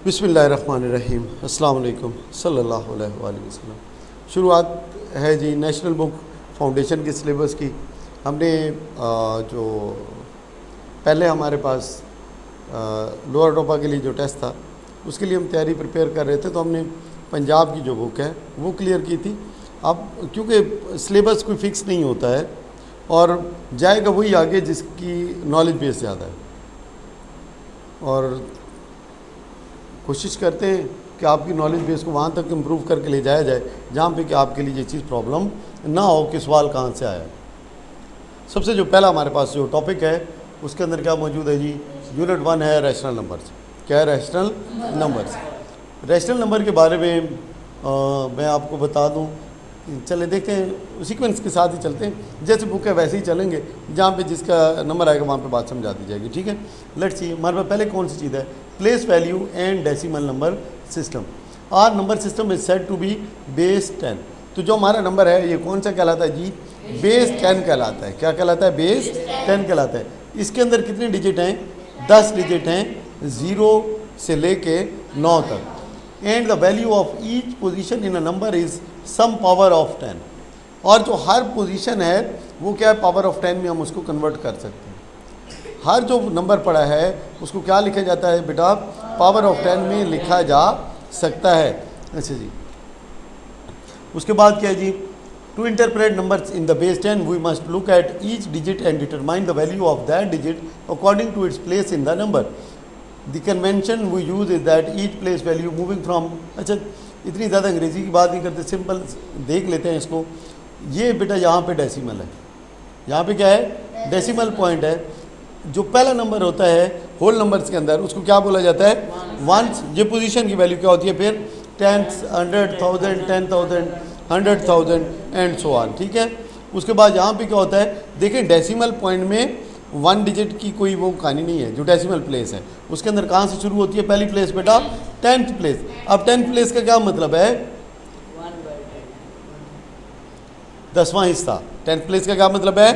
बिस्मिल्लाहिर्रहमानिर्रहीम अस्सलाम वालेकुम सल्लल्लाहु अलैहि वसल्लम। शुरुआत है जी नेशनल बुक फाउंडेशन के सिलेबस की। हमने जो पहले हमारे पास लोअर टोपा के लिए जो टेस्ट था उसके लिए हम तैयारी प्रिपेयर कर रहे थे, तो हमने पंजाब की जो बुक है वो क्लियर की थी। अब क्योंकि सिलेबस कोई फिक्स नहीं होता है और जाएगा वही आगे जिसकी नॉलेज बेस ज़्यादा है, और कोशिश करते हैं कि आपकी नॉलेज बेस को वहाँ तक इम्प्रूव करके ले जाया जाए जहाँ पे कि आपके लिए ये चीज़ प्रॉब्लम ना हो कि सवाल कहाँ से आया। सबसे जो पहला हमारे पास जो टॉपिक है उसके अंदर क्या मौजूद है जी, यूनिट 1 है रैशनल नंबर्स। क्या है? Rational numbers. रैशनल नंबर के बारे में मैं आपको बता दूं, चले देखते हैं सीक्वेंस के साथ ही चलते हैं, जैसे बुक है वैसे ही चलेंगे, जहाँ पे जिसका नंबर आएगा वहाँ पे बात समझा दी जाएगी। ठीक है, लेट्स सी हमारे पास पहले कौन सी चीज़ है, place value and decimal number system. Our number system is said to be base 10। तो जो हमारा नंबर है ये कौन सा कहलाता है जी, बेस 10 कहलाता है। क्या कहलाता है? बेस 10 कहलाता है। इसके अंदर कितने डिजिट हैं? 10 डिजिट हैं, 0 से लेके 9 तक। And the value of each position in a number is some power of 10। और जो हर पोजीशन है वो क्या है, पावर ऑफ 10 में हम उसको कन्वर्ट कर सकते हैं। हर जो नंबर पड़ा है उसको क्या लिखा जाता है बेटा, पावर ऑफ 10 में लिखा जा सकता है। अच्छा जी, उसके बाद क्या है जी, to interpret numbers in the base 10 we must look at each digit and determine the value of that digit according to its place in the number. The convention we use is that each place value moving from. अच्छा, इतनी ज़्यादा अंग्रेजी की बात नहीं करते, simple देख लेते हैं इसको। ये बेटा यहाँ पे डेसिमल है, यहाँ पे क्या है, डेसिमल पॉइंट है। जो पहला नंबर होता है होल नंबर्स के अंदर उसको क्या बोला जाता है, वंस। ये पोजीशन की वैल्यू क्या होती है फिर, टेंस, 100,000, 10,000, 100,000 एंड सो ऑन। ठीक है, उसके बाद यहाँ पे क्या होता है, देखें डेसिमल पॉइंट में 1 डिजिट की कोई वो कहानी नहीं है। जो डेसिमल प्लेस है उसके अंदर कहाँ से शुरू होती है, पहली प्लेस बेटा 10th प्लेस। अब 10th प्लेस का क्या मतलब है, 10वां हिस्सा। 10th प्लेस का क्या मतलब है,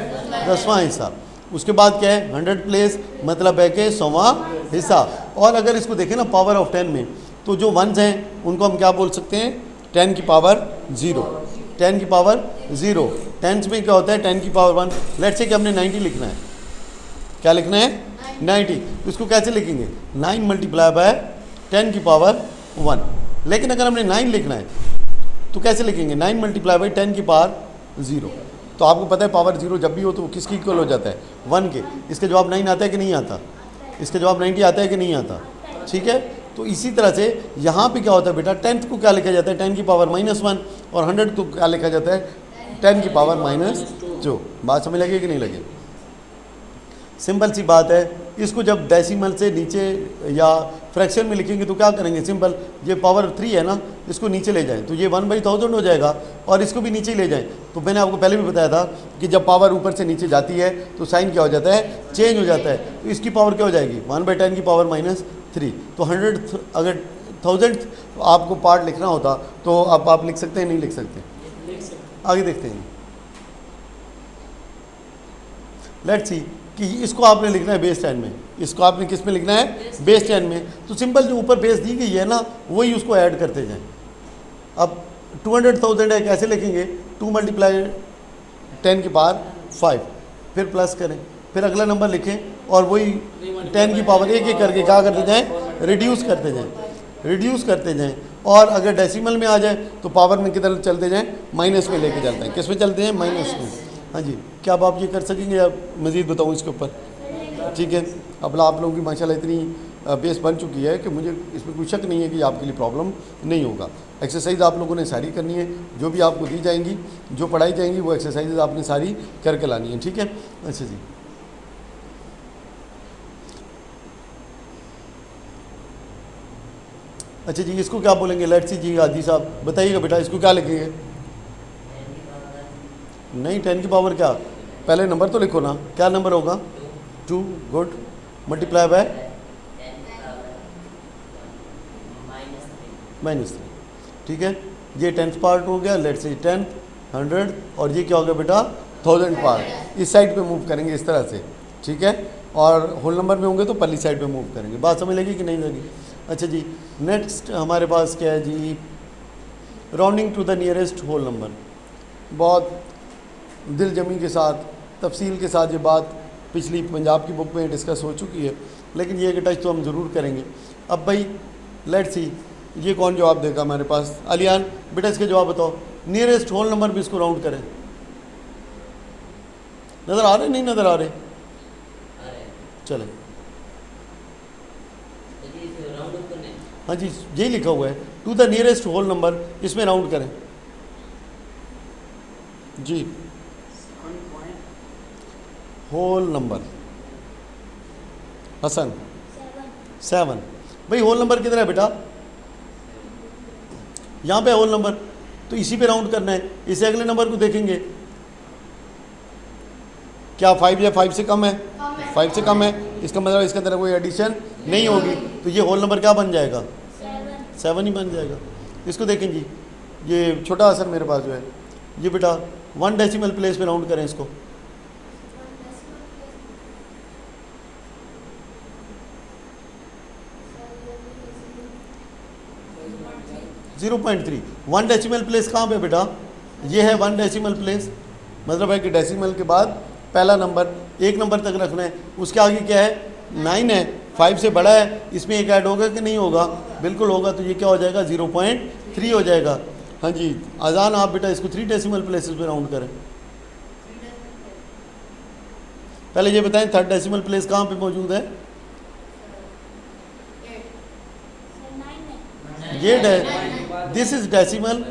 10वां हिस्सा। उसके बाद क्या है, 100 प्लेस मतलब है कि 100वां हिस्सा। और अगर इसको देखें ना पावर ऑफ 10 में, तो जो वंस हैं उनको हम क्या बोल सकते हैं, 10 की पावर 0, 10 की पावर 0। टेंस में क्या होता है, 10 की पावर 1। लेट्स से कि हमने 90 लिखना है। क्या लिखना है, 90। तो इसको कैसे लिखेंगे, 9 मल्टीप्लाई बाय 10 की पावर 1। लेकिन अगर हमने 9 लिखना है तो कैसे लिखेंगे, 9 मल्टीप्लाई बाय 10 की पावर 0। तो आपको पता है पावर 0 जब भी हो तो वो किसकी इक्वल हो जाता है, 1 के। इसका जवाब 9 आता है कि नहीं आता, इसका जवाब 90 आता है कि नहीं आता। ठीक है, तो इसी तरह से यहाँ पे क्या होता है बेटा, 10th को क्या लिखा जाता है, 10 की पावर -1, और 100 को क्या लिखा जाता है, 10 की पावर -2। बात समझ लगे कि नहीं लगे, सिंपल सी बात है। इसको जब डेसिमल से नीचे या फ्रैक्शन में लिखेंगे तो क्या करेंगे, सिंपल, ये पावर 3 है ना, इसको नीचे ले जाएं तो ये 1/1000 हो जाएगा, और इसको भी नीचे ले जाएं। तो मैंने आपको पहले भी बताया था कि जब पावर ऊपर से नीचे जाती है तो साइन क्या हो जाता है, चेंज हो जाता है। तो इसकी पावर क्या हो जाएगी, 1/10 की पावर -3। तो 100 अगर 1000 आपको पार्ट लिखना होता तो अब आप लिख सकते हैं, नहीं लिख सकते, आगे देखते हैं। लेट्स सी कि इसको आपने लिखना है बेस 10 में, इसको आपने किस में लिखना है, बेस 10 में। तो सिंपल जो ऊपर बेस दी गई है ना वही उसको ऐड करते जाएं। अब 200,000 है, कैसे लिखेंगे, 2 मल्टीप्लाई 10 की पावर 5, फिर प्लस करें, फिर अगला नंबर लिखें और वही 10 की पावर एक एक करके क्या करते जाएँ, रिड्यूस करते जाएँ, रिड्यूस करते जाएँ। और अगर डेसिमल में आ जाए तो पावर में किधर चलते जाएँ, माइनस में लेके चलते हैं। किस में चलते हैं, माइनस में। हाँ जी, क्या अब आप ये कर सकेंगे या मज़ीद बताऊँ इसके ऊपर? ठीक है, अब आप लोगों की माशाल्लाह इतनी बेस बन चुकी है कि मुझे इसमें कोई शक नहीं है कि आपके लिए प्रॉब्लम नहीं होगा। एक्सरसाइज आप लोगों ने सारी करनी है, जो भी आपको दी जाएंगी, जो पढ़ाई जाएंगी वो एक्सरसाइज आपने सारी करके लानी है। ठीक है, अच्छा जी, अच्छा जी, इसको क्या बोलेंगे, लेट्स सी जी, आदि साहब बताइएगा बेटा, इसको क्या लिखेंगे? नहीं, 10 की पावर क्या, पहले नंबर तो लिखो ना, क्या नंबर होगा, 2, गुड, मल्टीप्लाई बाय -3। ठीक है, ये 10th पार्ट हो गया, लेट्स से 10th, 100, और ये क्या हो गया बेटा, 1000 पार्ट। इस साइड पे मूव करेंगे इस तरह से। ठीक है, और होल नंबर में होंगे तो पहली साइड पे मूव करेंगे। बात समझ लगी कि नहीं लगी? अच्छा जी, नेक्स्ट हमारे पास क्या है जी, rounding to the nearest whole number. बहुत दिल जमी के साथ, तफसील के साथ ये बात पिछली पंजाब की बुक में डिस्कस हो चुकी है, लेकिन ये टच तो हम ज़रूर करेंगे। अब भाई लेट्स सी, ये कौन जवाब देगा हमारे पास? अलियान बेटा इसके जवाब बताओ। नियरेस्ट होल नंबर भी इसको राउंड करें। नज़र आ रहे नहीं नज़र आ रहे? चलें, हाँ जी यही लिखा हुआ है, to the nearest whole number, इसमें राउंड करें जी। Whole number Hasan 7। भाई होल नंबर किधर है बेटा? यहाँ पे होल नंबर, तो इसी पे राउंड करना है। इसे अगले नंबर को देखेंगे, क्या 5 या 5 से कम है? 5 से कम है, इसका मतलब इसके अंदर कोई एडिशन नहीं होगी, तो ये होल नंबर क्या बन जाएगा? 7 ही बन जाएगा। इसको देखें जी, ये छोटा असर मेरे पास जो है, ये बेटा 1 डेसिमल प्लेस पे राउंड करें इसको। 0.3। 1 डेसिमल प्लेस कहाँ पे बेटा? ये है 1 डेसिमल प्लेस, मतलब है कि डेसिमल के बाद पहला नंबर, एक नंबर तक रखना है। उसके आगे क्या है? 9 है, 5 से बड़ा है, इसमें एक ऐड होगा कि नहीं होगा? बिल्कुल होगा, तो ये क्या हो जाएगा? 0.3 हो जाएगा। हाँ जी अजान, आप बेटा इसको 3 डेसिमल प्लेसेस पे राउंड करें। पहले ये बताएं 3rd डेसिमल प्लेस कहाँ पे मौजूद है? ये दिस इज डेसिमल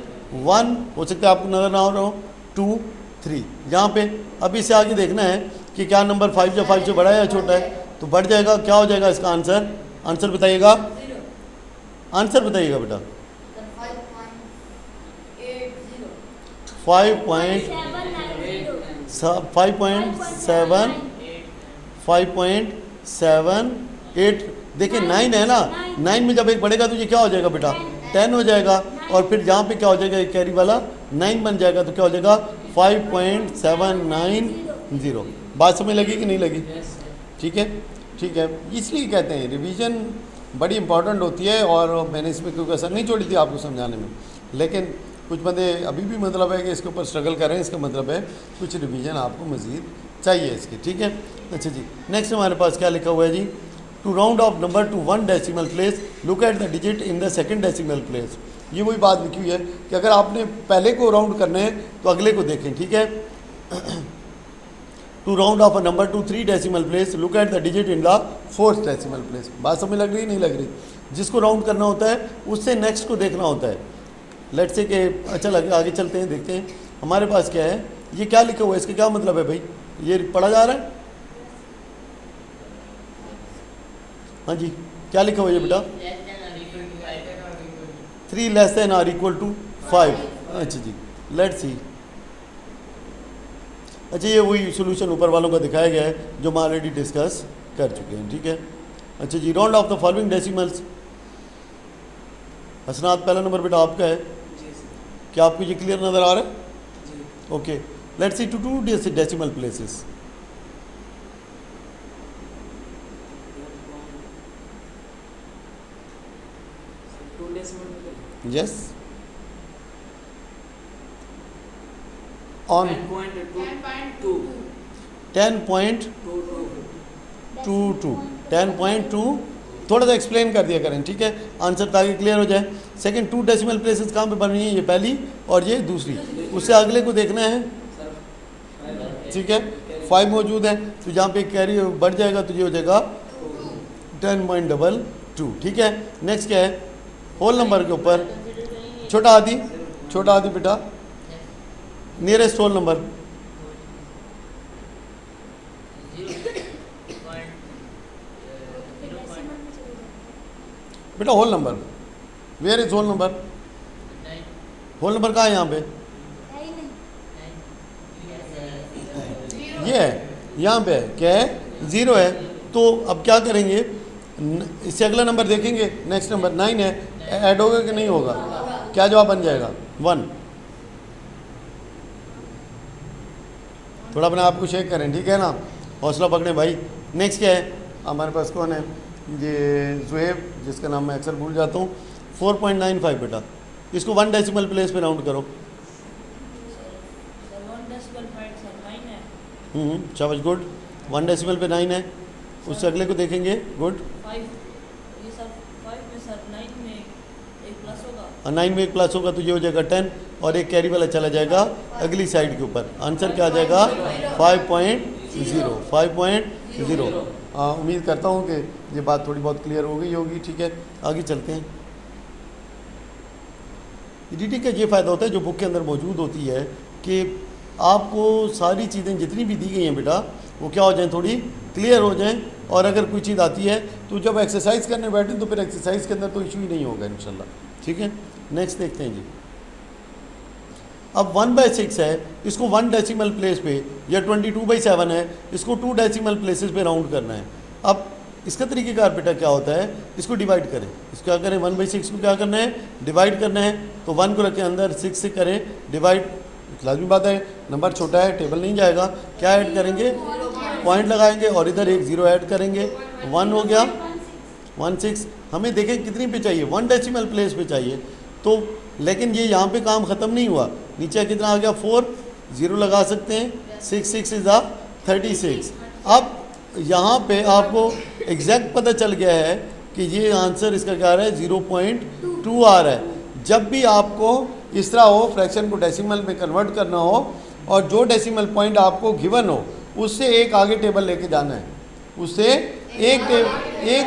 1, हो सकता है आपको नजर ना हो रहा हो, 2 3 यहाँ पे। अब इससे आगे देखना है कि क्या नंबर 5 या 5 से बड़ा है या छोटा है, तो बढ़ जाएगा। क्या हो जाएगा इसका आंसर? आंसर बताइएगा, आंसर बताइएगा बेटा। 5.78। देखिए 9 है ना, 9 में जब एक बढ़ेगा तो ये क्या हो जाएगा बेटा? 10 हो जाएगा, और फिर यहाँ पे क्या हो जाएगा? एक कैरी वाला 9 बन जाएगा, तो क्या हो जाएगा? 5.790। बात समझ लगी कि नहीं लगी? ठीक है, ठीक है। इसलिए कहते हैं रिवीजन बड़ी इंपॉर्टेंट होती है, और मैंने इसमें कोई कसर नहीं छोड़ी थी आपको समझाने में, लेकिन कुछ बंदे अभी भी मतलब है कि इसके ऊपर स्ट्रगल कर रहे हैं। इसका मतलब है कुछ रिवीजन आपको मज़ीद चाहिए इसकी, ठीक है। अच्छा जी, नेक्स्ट हमारे पास क्या लिखा हुआ है जी? To round off number to 1 decimal place, look at the digit in the 2nd decimal place. ये वही बात लिखी हुई है कि अगर आपने पहले को राउंड करना है तो अगले को देखें, ठीक है। To round off a number to 3 decimal place, look at the digit in the 4th decimal place. बात समझ लग रही नहीं लग रही? जिसको राउंड करना होता है उससे नेक्स्ट को देखना होता है। लेट्स से कि अच्छा लगे, आगे चलते हैं, देखते हैं हमारे पास क्या है। ये क्या लिखा हुआ है, इसका क्या मतलब है भाई? ये पढ़ा जा रहा है? हाँ जी, क्या लिखा हुआ है बेटा? 3 लेस देन और इक्वल टू 5। अच्छा जी, लेट्स सी। अच्छा, ये वही सोल्यूशन ऊपर वालों का दिखाया गया है जो हम ऑलरेडी डिस्कस कर चुके हैं, ठीक है। अच्छा जी, round off the following decimals. Hasnat, पहला नंबर बेटा आपका है। क्या आपको ये क्लियर नज़र आ रहा है? Okay, let's see to 2 decimal places. Yes. On 10.22 10.2 थोड़ा सा एक्सप्लेन कर दिया करें, ठीक है, आंसर ताकि क्लियर हो जाए। सेकंड 2 डेसिमल प्लेसेस कहाँ पे बन रही हैं? ये पहली और ये दूसरी, उससे अगले को देखना है, ठीक है। 5 मौजूद है, तो जहाँ पे कैरी बढ़ जाएगा तो ये हो जाएगा 10.22, ठीक है। नेक्स्ट क्या है? होल नंबर के ऊपर छोटा आदि बेटा, नियरेस्ट होल नंबर। बेटा whole number, where is whole number? Whole number कहाँ है यहाँ पे? ये है, यहाँ पे है, क्या है? 0 है। तो अब क्या करेंगे, इससे अगला नंबर देखेंगे। नेक्स्ट नंबर 9 है, ऐड होगा कि नहीं होगा? क्या जवाब बन जाएगा? 1। थोड़ा अपने आप को शेक करें, ठीक है ना, हौसला पकड़ें भाई। नेक्स्ट क्या है हमारे पास? कौन है? ये जुएब, जिसका नाम मैं अक्सर भूल जाता हूँ, 4.95 बेटा, इसको 1 डेसिमल प्लेस पे राउंड करो। शाबाश, गुड। 1 डेसिमल पे 9 है, उससे अगले को देखेंगे, गुड। 9 में एक प्लस होगा तो ये हो जाएगा 10 और एक कैरी वाला चला जाएगा अगली साइड के ऊपर। आंसर क्या आ जाएगा? 5.0। 5.0। उम्मीद करता हूँ कि ये बात थोड़ी बहुत क्लियर हो गई होगी। ठीक है, आगे चलते हैं। ईडीटी का ये फ़ायदा होता है जो बुक के अंदर मौजूद होती है कि आपको सारी चीज़ें जितनी भी दी गई हैं बेटा वो क्या हो जाएं, थोड़ी क्लियर हो जाएं। और अगर कोई चीज़ आती है तो जब एक्सरसाइज करने बैठें तो फिर एक्सरसाइज के अंदर तो इशू ही नहीं होगा इंशाल्लाह। ठीक है, नेक्स्ट देखते हैं जी। अब 1/6 है, इसको 1 डेसिमल प्लेस पे, या 22/7 है, इसको 2 डेसिमल प्लेसेस पे राउंड करना है। अब इसका तरीक़ेकार बेटा क्या होता है, इसको डिवाइड करें। इसको क्या करें, 1/6 को क्या करना है, डिवाइड करना है। तो 1 को रखें अंदर, 6 से करें डिवाइड। लाजमी बात है, नंबर छोटा है, टेबल नहीं जाएगा। क्या ऐड करेंगे, पॉइंट लगाएंगे और इधर एक 0 ऐड करेंगे। 1 हो गया, 16। हमें देखें कितनी पे चाहिए, 1 डेसिमल प्लेस पे चाहिए। तो लेकिन ये यहाँ पे काम ख़त्म नहीं हुआ, नीचे कितना आ गया, 4, 0 लगा सकते हैं। 6 इज़ 36। अब यहाँ पे आपको एग्जैक्ट पता चल गया है कि ये आंसर इसका क्या आ रहा है, 0.2 आ रहा है। जब भी आपको इस तरह हो, फ्रैक्शन को डेसिमल में कन्वर्ट करना हो और जो डेसिमल पॉइंट आपको गिवन हो उससे एक आगे टेबल लेके जाना है, उससे एक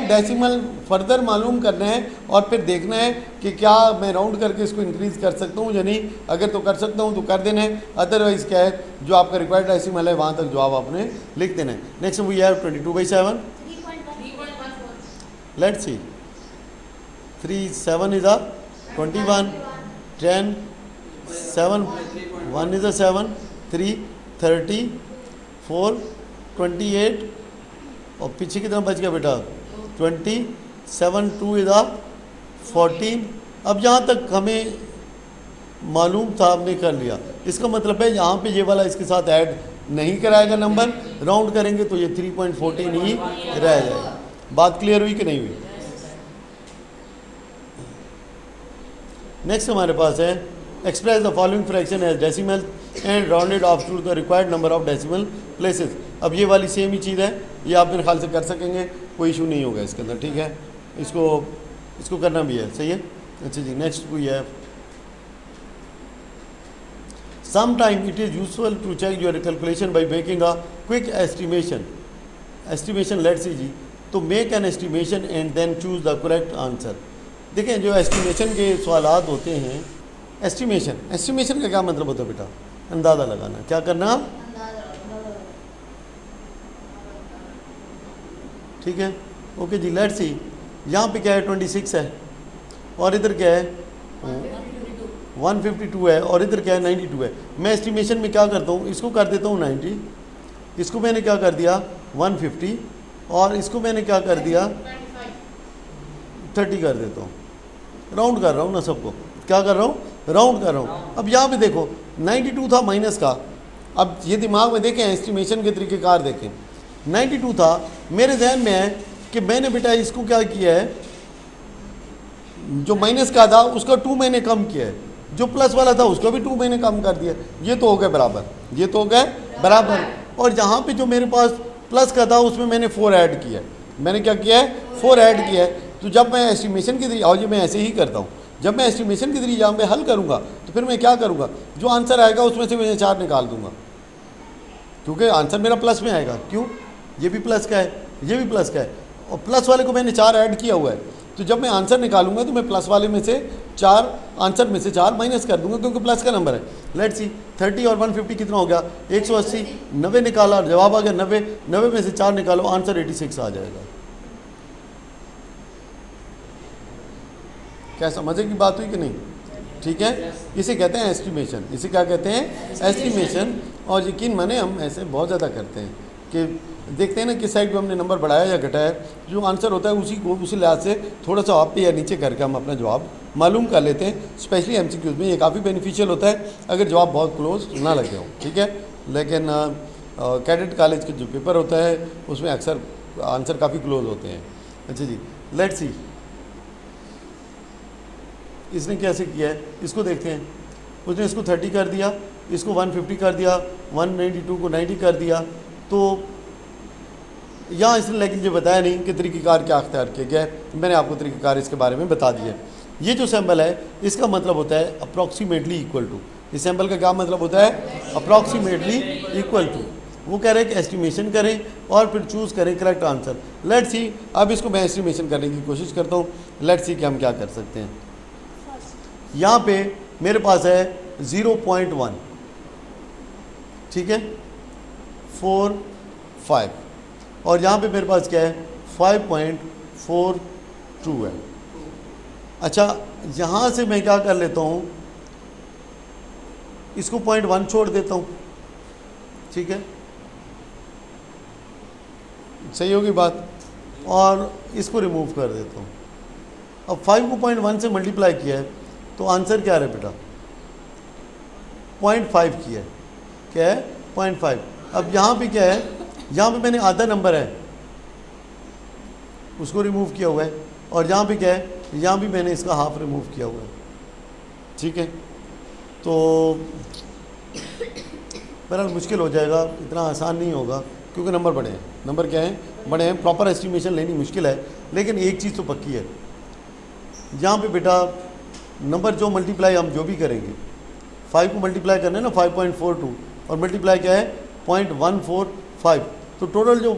डेसिमल फर्दर मालूम करना है और फिर देखना है कि क्या मैं राउंड करके इसको इंक्रीज़ कर सकता हूँ या नहीं। अगर तो कर सकता हूँ तो कर देना है, अदरवाइज़ क्या है, जो आपका रिक्वायर्ड डेसिमल है वहाँ तक जवाब आपने लिख देना है। Next we have 22/7। Let's see, 3 7 is 21, 10 7 1 is 7, 3 30, 4 28 और पीछे कितना बच गया बेटा, 27, 2 इज़ 14। अब यहाँ तक हमें मालूम था, हमने कर लिया। इसका मतलब है यहाँ पे ये वाला इसके साथ ऐड नहीं कराएगा नंबर, राउंड करेंगे तो ये 3.14 ही रह जाएगा। बात क्लियर हुई कि नहीं हुई? नेक्स्ट हमारे पास है, express the following fraction as decimal and rounded off to the required number of decimal places. अब ये वाली सेम ही चीज़ है, ये आप मेरे ख्याल से कर सकेंगे, कोई इशू नहीं होगा इसके अंदर। ठीक है, इसको करना भी है, सही है। अच्छा जी, नेक्स्ट कोई है, some time it is useful to check your calculation by making a quick estimation let's see जी। तो make an estimation and then choose the correct answer. देखें, जो एस्टिमेशन के सवालात होते हैं, एस्टिमेशन का क्या मतलब होता है बेटा, अंदाज़ा लगाना। क्या करना, ठीक है, ओके जी। लेट्स सी, यहाँ पे क्या है, 26 है और इधर क्या है, 152 है और इधर क्या है, 92 है। मैं एस्टिमेशन में क्या करता हूँ, इसको कर देता हूँ 90, इसको मैंने क्या कर दिया 150 और इसको मैंने क्या कर दिया 30 कर देता हूँ। राउंड कर रहा हूँ ना सबको, क्या कर रहा हूँ, राउंड कर रहा हूँ। अब यहाँ पे देखो 92 था माइनस का। अब ये दिमाग में देखें, एस्टिमेशन के तरीक़ेकार देखें। 92 था, मेरे जहन में है कि मैंने बेटा इसको क्या किया है, जो माइनस का था उसका 2 मैंने कम किया है, जो प्लस वाला था उसको भी 2 मैंने कम कर दिया। ये तो हो गए बराबर, ये तो हो गए बराबर। और यहाँ पे जो मेरे पास प्लस का था उसमें मैंने 4 ऐड किया है। मैंने क्या किया है, 4 ऐड किया है। तो जब मैं एस्टिमेशन के जरिए, और ये मैं ऐसे ही करता हूँ, जब मैं एस्टिमेशन के जरिए यहाँ पे हल करूँगा तो फिर मैं क्या करूँगा, जो आंसर आएगा उसमें से मैं 4 निकाल दूँगा, क्योंकि आंसर मेरा प्लस में आएगा। क्यों, ये भी प्लस का है, ये भी प्लस का है और प्लस वाले को मैंने 4 ऐड किया हुआ है। तो जब मैं आंसर निकालूंगा तो मैं प्लस वाले में से 4, आंसर में से 4 माइनस कर दूंगा क्योंकि प्लस का नंबर है। लेट्स सी, 30 और 150 कितना हो गया, 180। 90 निकाला, जवाब आ गया 90। 90 में से 4 निकालो, आंसर 86 आ जाएगा। क्या समझे की बात हुई कि नहीं? ठीक है, इसे कहते हैं एस्टिमेशन। इसे क्या कहते हैं, एस्टिमेशन। और यकीन माने हम ऐसे बहुत ज़्यादा करते हैं कि देखते हैं ना किस साइड पे हमने नंबर बढ़ाया या घटाया, जो आंसर होता है उसी लिहाज से थोड़ा सा आप पे या नीचे करके हम अपना जवाब मालूम कर लेते हैं। स्पेशली एमसीक्यूज़ में ये काफ़ी बेनिफिशियल होता है अगर जवाब बहुत क्लोज ना लगे हो। ठीक है, लेकिन कैडेट कॉलेज के जो पेपर होता है उसमें अक्सर आंसर काफ़ी क्लोज होते हैं। अच्छा जी, लेट्स सी इसने कैसे किया है, इसको देखते हैं। उसने इसको 30 कर दिया, इसको 150 कर दिया, 192 को 90 कर दिया। तो यहाँ इसने लेकिन ये बताया नहीं कि तरीक़ेकार क्या अख्तियार किया गया है। मैंने आपको तरीक़ेकार इसके बारे में बता दिया है। ये जो सैम्पल है इसका मतलब होता है अप्रॉक्सीमेटली इक्वल टू। इस सैम्पल का क्या मतलब होता है? Approximately equal to. वो कह रहे हैं कि एस्टिमेशन करें और फिर चूज़ करें करेक्ट आंसर। लेट्स सी, अब इसको मैं एस्टिमेशन करने की कोशिश करता हूँ। लेट्स सी कि हम क्या कर सकते हैं। यहाँ पे मेरे पास है 0.1, ठीक है, 4, 5, और यहाँ पे मेरे पास क्या है 5.42 है। अच्छा, यहाँ से मैं क्या कर लेता हूँ, इसको 0.1 छोड़ देता हूँ, ठीक है, सही होगी बात, और इसको रिमूव कर देता हूँ। अब 5 को 0.1 से मल्टीप्लाई किया है तो आंसर क्या है बेटा? 0.5 किया है। क्या है? 0.5। अब यहाँ पे क्या है, यहाँ पे मैंने आधा नंबर है उसको रिमूव किया हुआ है, और यहाँ पे क्या है, यहाँ भी मैंने इसका हाफ रिमूव किया हुआ है, ठीक है। तो बहरहाल मुश्किल हो जाएगा, इतना आसान नहीं होगा क्योंकि नंबर बड़े हैं। नंबर क्या हैं? बड़े हैं। प्रॉपर एस्टिमेशन लेनी मुश्किल है, लेकिन एक चीज़ तो पक्की है, यहाँ पे बेटा नंबर जो मल्टीप्लाई हम जो भी करेंगे, 5 को मल्टीप्लाई करना है ना 5.42, और मल्टीप्लाई क्या है 0.145, तो टोटल जो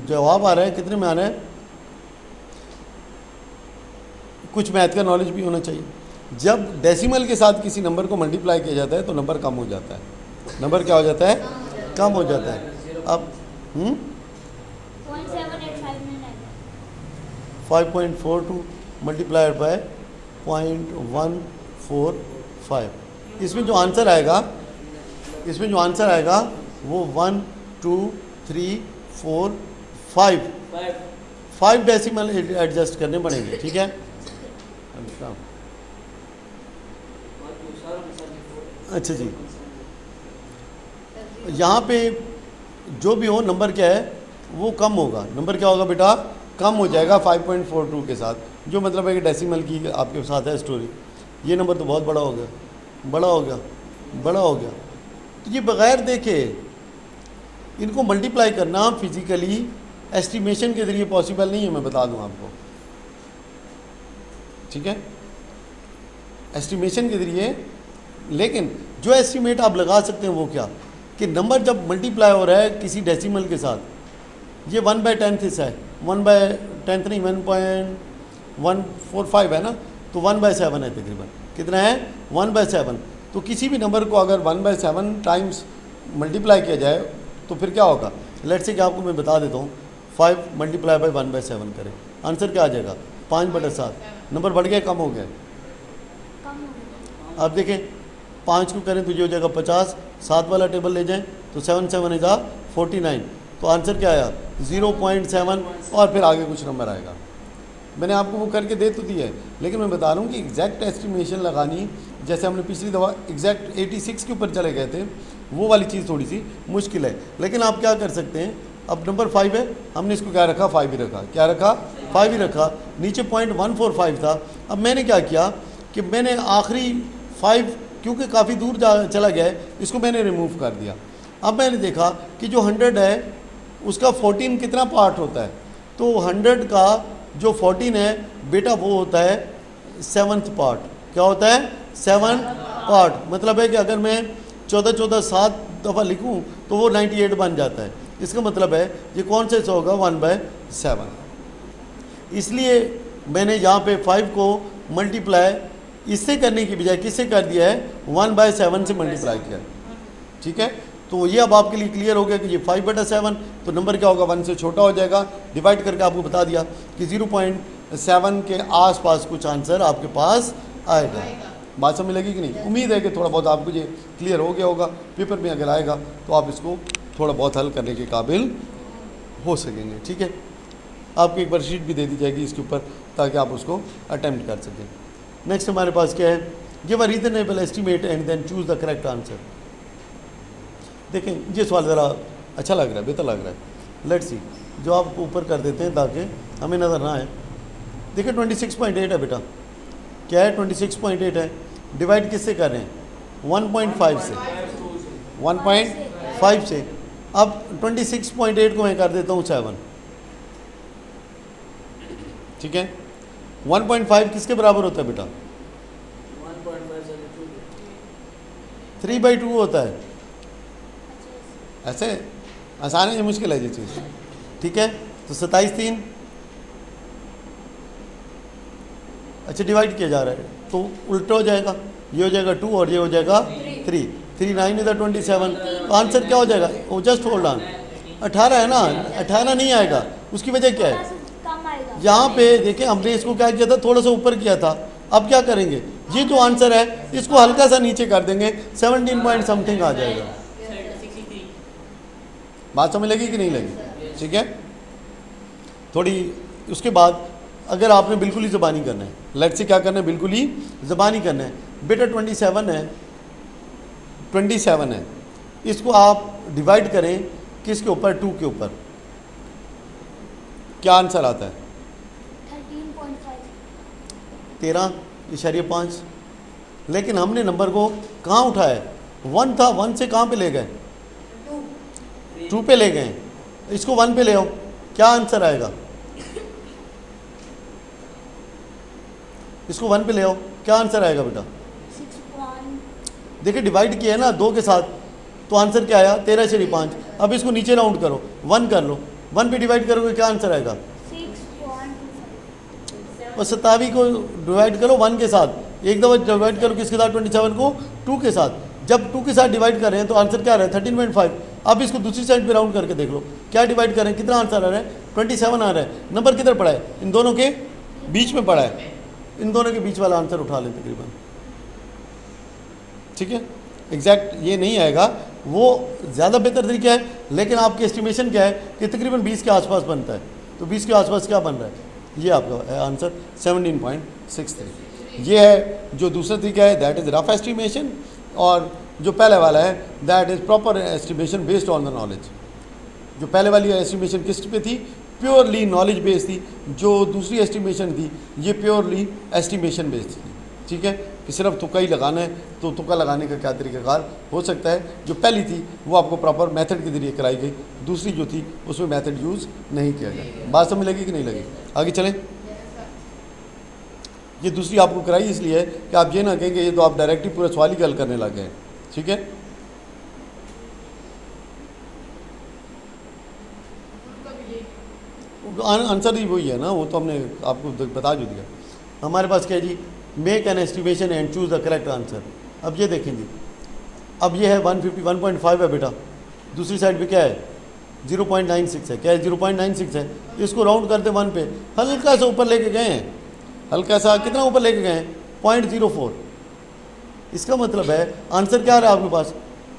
जवाब आ रहा है कितने में आ रहा है? कुछ मैथ का नॉलेज भी होना चाहिए। जब डेसिमल के साथ किसी नंबर को मल्टीप्लाई किया जाता है तो नंबर कम हो जाता है। नंबर क्या हो जाता है? कम हो जाता है। अब 5.42 मल्टीप्लाइड बाय 0.145, इसमें जो आंसर आएगा वो 1 2 3 4 5 डेसिमल एडजस्ट करने पड़ेंगे, ठीक है। अच्छा जी, यहाँ पे जो भी हो नंबर क्या है वो कम होगा। नंबर क्या होगा बेटा? कम हो जाएगा 5.42 के साथ, जो मतलब है कि डेसिमल की आपके साथ है स्टोरी। ये नंबर तो बहुत बड़ा हो गया, बड़ा हो गया, बड़ा हो गया। तो ये बग़ैर देखे इनको मल्टीप्लाई करना फिज़िकली एस्टिमेशन के ज़रिए पॉसिबल नहीं है, मैं बता दूं आपको, ठीक है, एस्टिमेशन के ज़रिए। लेकिन जो एस्टिमेट आप लगा सकते हैं वो क्या, कि नंबर जब मल्टीप्लाई हो रहा है किसी डेसिमल के साथ, ये 1/10 हिस्सा है, 1/10 नहीं 1.145 है ना, तो 1/7 है तकरीबन। कितना है? 1/7। तो किसी भी नंबर को अगर 1/7 टाइम्स मल्टीप्लाई किया जाए तो फिर क्या होगा? लेट्स से कि आपको मैं बता देता हूँ, 5 मल्टीप्लाई बाय 1/7 करें, आंसर क्या आ जाएगा? 5/7। नंबर बढ़ गया, कम हो गया? आप देखें 5 को करें तो ये हो जाएगा 50, 7 वाला टेबल ले जाएं तो 7 7 इज़ 49, तो आंसर क्या आया? 0.7, और फिर आगे कुछ नंबर आएगा। मैंने आपको वो करके दे तो दिया है, लेकिन मैं बता रहा हूँ कि एग्जैक्ट एस्टिमेशन लगानी, जैसे हमने पिछली दफ़ा एग्जैक्ट 86 के ऊपर चले गए थे, वो वाली चीज़ थोड़ी सी मुश्किल है। लेकिन आप क्या कर सकते हैं, अब नंबर 5 है, हमने इसको क्या रखा? 5 ही रखा। क्या रखा? 5 ही रखा। नीचे 0.145 था। अब मैंने क्या किया कि मैंने आखिरी 5, क्योंकि काफ़ी दूर चला गया है, इसको मैंने रिमूव कर दिया। अब मैंने देखा कि जो 100 है उसका 14 कितना पार्ट होता है, तो 100 का जो 14 है बेटा वो होता है 7th पार्ट। क्या होता है? 7 पार्ट। मतलब है कि अगर मैं 14 7 दफ़ा लिखूं तो वो 98 बन जाता है। इसका मतलब है ये कौन सा होगा? 1/7। इसलिए मैंने यहाँ पे 5 को मल्टीप्लाई इससे करने की बजाय किससे कर दिया है? 1/7 से मल्टीप्लाई किया, ठीक है। तो ये अब आपके लिए क्लियर हो गया कि ये 5/7, तो नंबर क्या होगा? 1 से छोटा हो जाएगा। डिवाइड करके आपको बता दिया कि 0.7 के आसपास कुछ आंसर आपके पास आएगा। बात समझ लगी कि नहीं? उम्मीद है कि थोड़ा बहुत आपको ये क्लियर हो गया होगा। पेपर में अगर आएगा तो आप इसको थोड़ा बहुत हल करने के काबिल हो सकेंगे, ठीक है। आपको एक वर्कशीट भी दे दी जाएगी इसके ऊपर, ताकि आप उसको अटैम्प्ट कर सकें। नेक्स्ट हमारे पास क्या है? Give a reasonable estimate and then choose the correct answer. देखें ये सवाल ज़रा अच्छा लग रहा है, बेहतर लग रहा है। लेट्स सी, जो आप ऊपर कर देते हैं ताकि हमें नज़र ना आए। देखिए 26.8 है बेटा, क्या है 26.8 है, डिवाइड किससे कर रहे हैं 1.5 से, 1.5 से। अब 26.8 को मैं कर देता हूँ 7, ठीक है। 1.5 किसके बराबर होता है बेटा 3/2 होता है। ऐसे आसान है या मुश्किल है ये चीज़, ठीक है। तो 27/3 अच्छा डिवाइड किया जा रहा है तो उल्टा हो जाएगा, ये हो जाएगा 2 और ये हो जाएगा 3, 3 9 इधर 27। तो आंसर क्या हो जाएगा, वो जस्ट होल्ड ऑन 18 है ना, 18 नहीं आएगा। उसकी वजह क्या है, यहाँ पे देखिए हमने इसको क्या किया था, थोड़ा सा ऊपर किया था। अब क्या करेंगे, ये जो आंसर है इसको हल्का सा नीचे कर देंगे, 17 पॉइंट समथिंग आ जाएगा। बात समझ लगी कि नहीं लगी, ठीक है। थोड़ी उसके बाद अगर आपने बिल्कुल ही ज़बानी करना है, लेट्स से क्या करना है, बिल्कुल ही ज़बानी करना है बेटा। 27 है, 27 है, इसको आप डिवाइड करें किसके ऊपर, 2 के ऊपर, क्या आंसर आता है 13.5। लेकिन हमने नंबर को कहाँ उठाया, 1 था, 1 से कहाँ पे ले गए 2 पे ले गए। इसको 1 पे ले आओ, क्या आंसर आएगा, इसको 1 पे ले आओ, क्या आंसर आएगा बेटा। देखिए डिवाइड किया है ना 2 के साथ, तो आंसर क्या आया 13.5। अब इसको नीचे राउंड करो, 1 कर लो, 1 पे डिवाइड करोगे क्या आंसर आएगा 6.25। और 27 को डिवाइड करो 1 के साथ, एक दफ़ा डिवाइड करो किसके साथ 27 को 2 के साथ। जब 2 के साथ डिवाइड कर रहे हैं तो आंसर क्या आ रहा है 13.5। अब इसको दूसरी साइड पे राउंड करके देख लो, क्या डिवाइड कर रहे हैं, कितना आंसर आ रहा है 27 आ रहा है। नंबर किधर पड़ा है, इन दोनों के बीच में पड़ा है, इन दोनों के बीच वाला आंसर उठा लें तकरीबन, ठीक है। एग्जैक्ट ये नहीं आएगा, वो ज़्यादा बेहतर तरीका है, लेकिन आपकी एस्टिमेशन क्या है कि तकरीबन 20 के आसपास बनता है। तो 20 के आसपास क्या बन रहा है, ये आपका है आंसर 17.63। ये है जो दूसरा तरीका है, दैट इज़ रफ एस्टिमेशन, और जो पहले वाला है that is proper estimation based on the knowledge. जो पहले वाली एस्टिमेशन किस पे थी, प्योरली नॉलेज बेस्ड थी। जो दूसरी एस्टिमेशन थी ये प्योरली एस्टिमेशन बेस्ड थी, ठीक है, कि सिर्फ तुक्का ही लगाना है। तो तुक्का लगाने का क्या तरीक़ाकार हो सकता है, जो पहली थी वो आपको प्रॉपर मेथड के ज़रिए कराई गई, दूसरी जो थी उसमें मेथड यूज़ नहीं किया गया। बात समझ लगी कि नहीं लगी, आगे चलें। ये दूसरी आपको कराई इसलिए है कि आप ये ना कहेंगे ये तो आप डायरेक्टली पूरा सवाल ही हल करने लग गए, ठीक है। आंसर ही वही है ना, वो तो हमने आपको बता जो दिया। हमारे पास क्या है जी, make an estimation and choose the correct answer. अब ये देखें जी, अब ये है 151.5 है बेटा, दूसरी साइड पे क्या है 0.96 है, क्या है 0.96 है। इसको राउंड करते 1 पे, हल्का सा ऊपर लेके गए हैं, हल्का सा कितना ऊपर लेके गए हैं 0.04। इसका मतलब है आंसर क्या आ रहा है आपके पास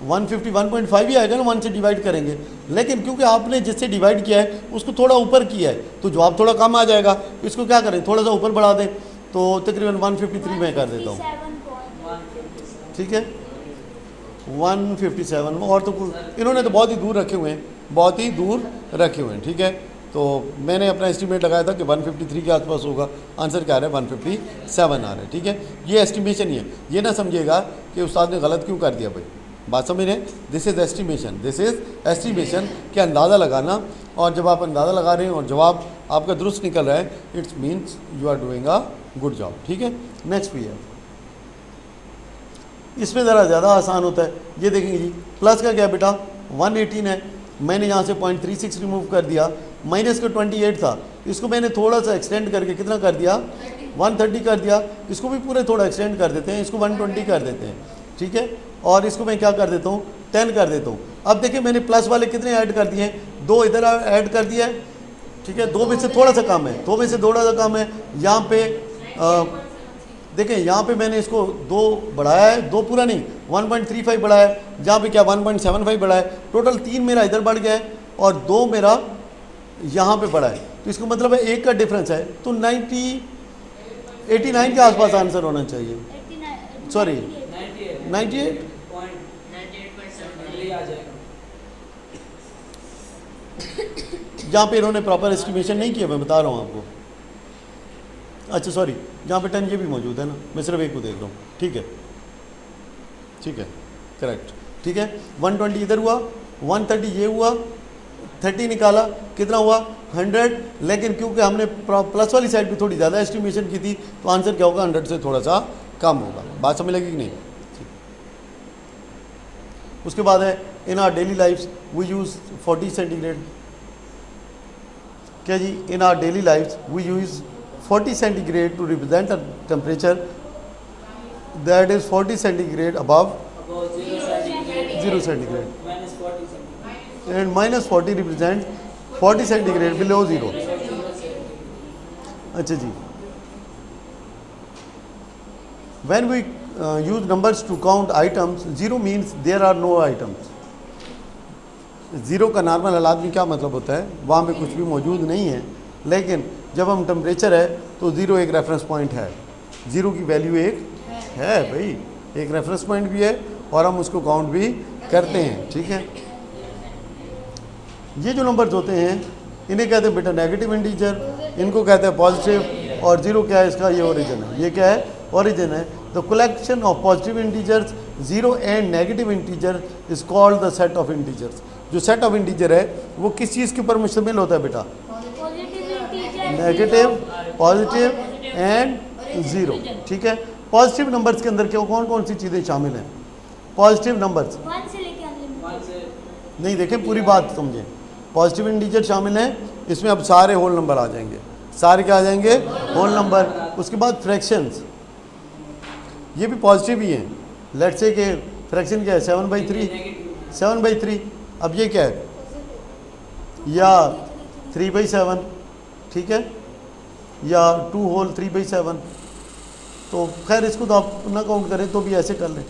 151.5 ही आएगा ना, 1 से डिवाइड करेंगे। लेकिन क्योंकि आपने जिससे डिवाइड किया है उसको थोड़ा ऊपर किया है तो जवाब थोड़ा कम आ जाएगा। इसको क्या करें, थोड़ा सा ऊपर बढ़ा दें, तो तकरीबन 153 में कर देता हूँ, ठीक है 157। और तो इन्होंने तो बहुत ही दूर रखे हुए हैं, बहुत ही दूर रखे हुए हैं, ठीक है। तो मैंने अपना एस्टिमेट लगाया था कि 153 के आसपास होगा, आंसर क्या आ रहा है 157 आ रहा है, ठीक है। ये एस्टिमेशन ही है, ये ना समझिएगा कि उस्ताद ने गलत क्यों कर दिया भाई, बात समझ रहे हैं। This is estimation, this is estimation के अंदाज़ा लगाना, और जब आप अंदाज़ा लगा रहे हैं और जवाब आपका दुरुस्त निकल रहा है, it's means you are doing a good job, ठीक है। नेक्स्ट भी है, इसमें ज़रा ज़्यादा आसान होता है। ये देखेंगे जी, प्लस का क्या बेटा 118 है, मैंने यहाँ से 0.36 रिमूव कर दिया, माइनस का 28 था, इसको मैंने थोड़ा सा एक्सटेंड करके कितना कर दिया 130 कर दिया। इसको भी पूरे थोड़ा एक्सटेंड कर देते हैं, इसको 120 कर देते हैं, ठीक है। और इसको मैं क्या कर देता हूँ 10 कर देता हूँ। अब देखिए मैंने प्लस वाले कितने ऐड कर दिए हैं, 2 इधर ऐड कर दिया है, ठीक है। 2 में से थोड़ा सा कम है, 2 में से थोड़ा सा कम है। यहाँ पे देखें, यहाँ पे मैंने इसको 2 बढ़ाया है, 2 पूरा नहीं 1.35 बढ़ाया है, जहाँ पे क्या 1.75 बढ़ाया है। टोटल 3 मेरा इधर बढ़ गया है और 2 मेरा यहाँ पे बढ़ा है। तो इसका मतलब है 1 का डिफरेंस है, तो 89 के आसपास आंसर होना चाहिए, सॉरी 98 98.7 आ जाएगा। जहाँ पे इन्होंने प्रॉपर एस्टिमेशन नहीं किया, मैं बता रहा हूँ आपको। अच्छा सॉरी, जहाँ पे 10 ये भी मौजूद है ना, मैं सिर्फ एक को देख रहा हूँ। ठीक है, ठीक है, करेक्ट, ठीक है। 120 इधर हुआ, 130 ये हुआ, 30 निकाला, कितना हुआ 100, लेकिन क्योंकि हमने प्लस वाली साइड पे थोड़ी ज़्यादा एस्टिमेशन की थी तो आंसर क्या होगा 100 से थोड़ा सा कम होगा। बात समझ लगी कि नहीं? उसके बाद है in our daily lifes we use 40 centigrade. क्या जी? In our daily lifes we use 40 centigrade to represent a temperature that is 40 centigrade above 0 centigrade and -40 represent 40 centigrade below 0। अच्छा जी, when we use numbers to count items, 0 means there are no items। 0 का normal हालात में क्या मतलब होता है? वहाँ पे कुछ भी मौजूद नहीं है, लेकिन जब हम टेम्परेचर है तो 0 एक रेफरेंस पॉइंट है। 0 की वैल्यू एक है भाई, एक रेफरेंस पॉइंट भी है और हम उसको काउंट भी करते हैं। ठीक है, ये जो नंबर्स होते हैं इन्हें कहते हैं बेटा नेगेटिव इंटीजर, इनको कहते हैं पॉजिटिव। और 0 क्या है इसका? ये ओरिजिन है। ये क्या है? ओरिजिन है। The collection of positive integers 0 and negative integer is called the set of integers. जो सेट ऑफ इंटीजर है वो किस चीज़ के ऊपर मुश्तमिल होता है बेटा? Negative, positive and 0। ठीक है, पॉजिटिव नंबर्स के अंदर क्या कौन कौन सी चीज़ें शामिल हैं? पॉजिटिव नंबर्स नहीं, देखें पूरी बात समझें। पॉजिटिव इंटीजर शामिल हैं, इसमें अब सारे होल नंबर आ जाएंगे। सारे क्या आ जाएंगे? Whole number. उसके बाद फ्रैक्शंस, ये भी पॉजिटिव ही हैं। लेट्स से कि फ्रैक्शन क्या है? 7/3, 7/3। अब ये क्या है? या 3/7, ठीक है, या 2 होल 3/7। तो खैर इसको तो आप ना काउंट करें तो भी ऐसे कर लें।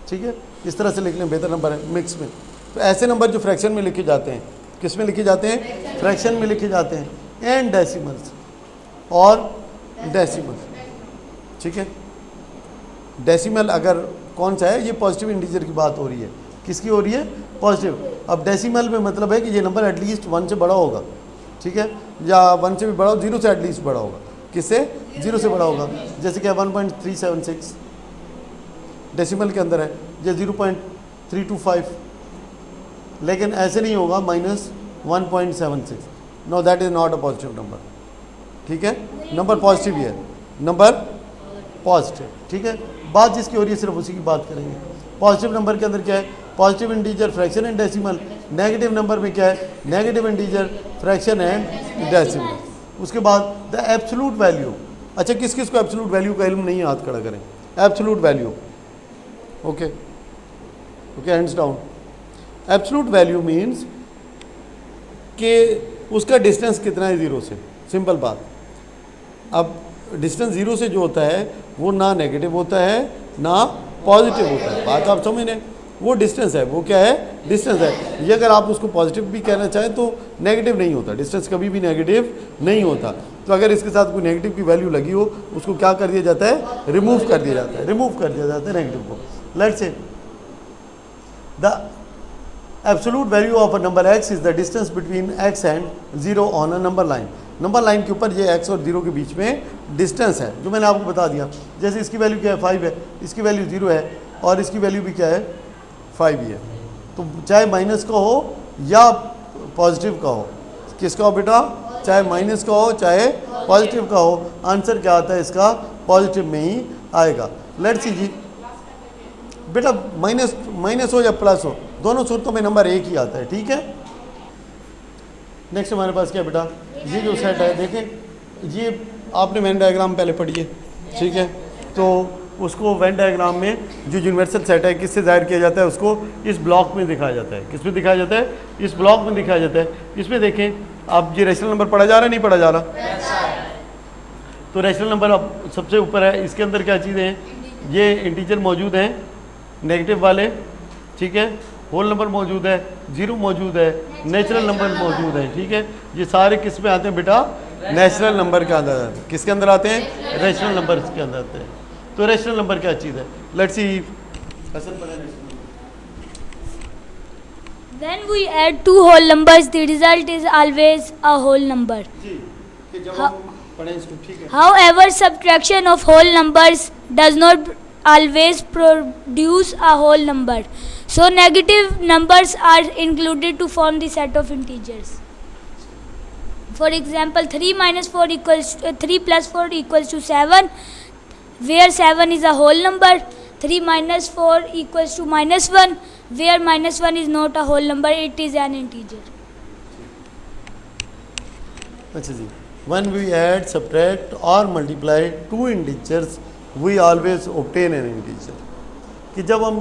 ठीक है, इस तरह से लिख लें, बेहतर नंबर है मिक्स में। तो ऐसे नंबर जो फ्रैक्शन में लिखे जाते हैं, किस में लिखे जाते हैं? फ्रैक्शन में लिखे जाते हैं। एंड डेसिमल्स और डेसिमल। ठीक है, डेसिमल अगर कौन सा है? ये पॉजिटिव इंटीजर की बात हो रही है। किसकी हो रही है? पॉजिटिव। अब डेसिमल में मतलब है कि ये नंबर एटलीस्ट 1 से बड़ा होगा। ठीक है, या 1 से भी बड़ा हो, 0 से एटलीस्ट बड़ा होगा। किससे? 0 से बड़ा होगा। जैसे कि 1.376 डेसिमल के अंदर है, या 0.325, लेकिन ऐसे नहीं होगा -1.76। No, that is not a positive number. ठीक है, नंबर पॉजिटिव ही है, नंबर पॉजिटिव। ठीक है, बात जिसकी हो रही है सिर्फ उसी की बात करेंगे। पॉजिटिव नंबर के अंदर क्या है? Positive integer, fraction and decimal. Negative number में क्या है? Negative integer, fraction and decimal. उसके बाद द एब्सोल्यूट वैल्यू। अच्छा, किस किस को एब्सोल्यूट वैल्यू का इल्म नहीं है? हाथ खड़ा करें। Absolute value, okay okay, hands down. Absolute value means कि उसका डिस्टेंस कितना है 0 से। सिंपल बात। अब डिस्टेंस 0 से जो होता है वो ना नेगेटिव होता है ना पॉजिटिव होता है। बात आप समझ लें, वो डिस्टेंस है। वो क्या है? डिस्टेंस है। ये अगर आप उसको पॉजिटिव भी कहना चाहें तो नेगेटिव नहीं होता। डिस्टेंस कभी भी नेगेटिव नहीं होता। तो अगर इसके साथ कोई नेगेटिव की वैल्यू लगी हो, उसको क्या कर दिया जाता है? रिमूव कर दिया जाता है। रिमूव कर दिया जाता है नेगेटिव को। Let's say the absolute value of a number x is the distance between x and 0 on a number line. Number line के ऊपर ये x और 0 के बीच में डिस्टेंस है, जो मैंने आपको बता दिया। जैसे इसकी वैल्यू क्या है? 5 है, इसकी वैल्यू 0 है, और इसकी वैल्यू भी क्या है? 5 ही है। तो चाहे माइनस का हो या पॉजिटिव का हो, किसका हो बेटा? चाहे माइनस का हो चाहे पॉजिटिव का हो, आंसर क्या आता है इसका? पॉजिटिव में ही आएगा। लेट्स सी जी बेटा, माइनस हो या प्लस हो, दोनों सूरतों में नंबर एक ही आता है। ठीक है, नेक्स्ट हमारे पास क्या बेटा? ये जो सेट है, देखें, ये आपने वेन डायग्राम पहले पढ़ी है। ठीक है, तो उसको वेन डायग्राम में जो यूनिवर्सल सेट है किससे जाहिर किया जाता है? उसको इस ब्लॉक में दिखाया जाता है। किस में दिखाया जाता है? इस ब्लॉक में दिखाया जाता है। इसमें देखें, अब ये रैशनल नंबर पढ़ा जा रहा है, नहीं पढ़ा जा रहा? तो रैशनल नंबर अब सबसे ऊपर है। इसके अंदर क्या चीज़ें हैं? ये इंटीजर मौजूद हैं, नेगेटिव वाले। ठीक है, होल नंबर मौजूद है, 0 मौजूद है, नेचुरल नंबर मौजूद है। ठीक है, ये सारे किस में आते हैं बेटा? नेचुरल नंबर के अंदर आते हैं। किसके अंदर आते हैं? रैशनल नंबर के अंदर आते हैं। तो रैशनल नंबर क्या चीज़ है? Let's see, When we add two whole numbers, the result is always a whole number. जी कि जब हम पढ़ें इसको, ठीक है। However, subtraction of whole numbers does not always produce a whole number. So negative numbers are included to form the set of integers. For example, 3 minus 4 equals 3 plus 4 equals to 7, where 7 is a whole number. 3 minus 4 equals to minus 1, where minus 1 is not a whole number, it is an integer. अच्छा जी, when we add, subtract or multiply two integers, we always obtain an integer. कि जब हम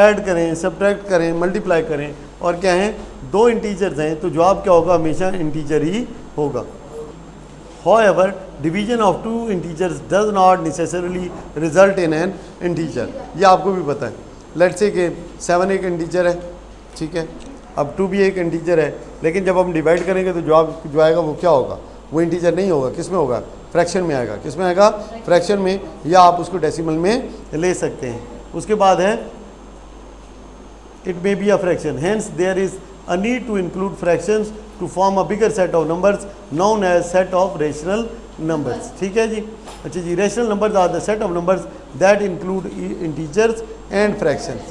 add करें, subtract करें, multiply करें और क्या हैं, दो इंटीजर्स हैं, तो जवाब क्या होगा, हमेशा इंटीजर ही होगा. However, division of two integers does not necessarily result in an integer. ये आपको भी पता है. लेट्स से कि 7 एक इंटीजर है, ठीक है, अब 2 भी एक इंटीजर है, लेकिन जब हम डिवाइड करेंगे तो जवाब जो आएगा वो क्या होगा, वो इंटीजर नहीं होगा. किस में होगा, फ्रैक्शन में आएगा. किस में आएगा, फ्रैक्शन में, या आप उसको डेसिमल में ले सकते हैं. उसके बाद है it may be a fraction, hence there is a need to include fractions to form a bigger set of numbers known as set of rational numbers. ठीक है जी. अच्छा जी, rational numbers are the set of numbers that include integers and fractions.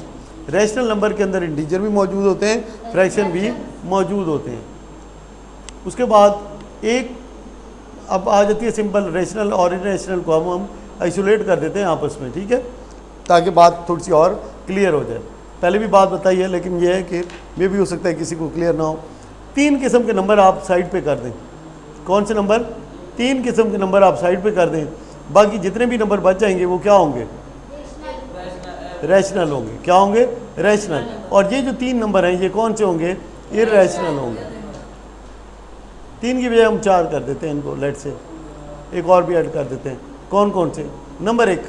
rational number के अंदर integer भी मौजूद होते हैं, fraction भी मौजूद होते हैं. उसके बाद एक अब आ जाती है सिंपल रेशनल और इरेशनल को हम आइसोलेट कर देते हैं आपस में, ठीक है, ताकि बात थोड़ी सी और क्लियर हो जाए. पहले भी बात बताई है, लेकिन यह है कि मे भी हो सकता है किसी को क्लियर ना हो. 3 किस्म के नंबर आप साइड पे कर दें. कौन से नंबर, 3 किस्म के नंबर आप साइड पे कर दें. बाकी जितने भी नंबर बच जाएंगे वो क्या होंगे, रैशनल होंगे. क्या होंगे, रैशनल. और ये जो 3 नंबर हैं ये कौन से होंगे, इरैशनल होंगे. 3 की बजाय हम 4 कर देते हैं इनको. लेट से एक और भी ऐड कर देते हैं. कौन कौन से, नंबर 1,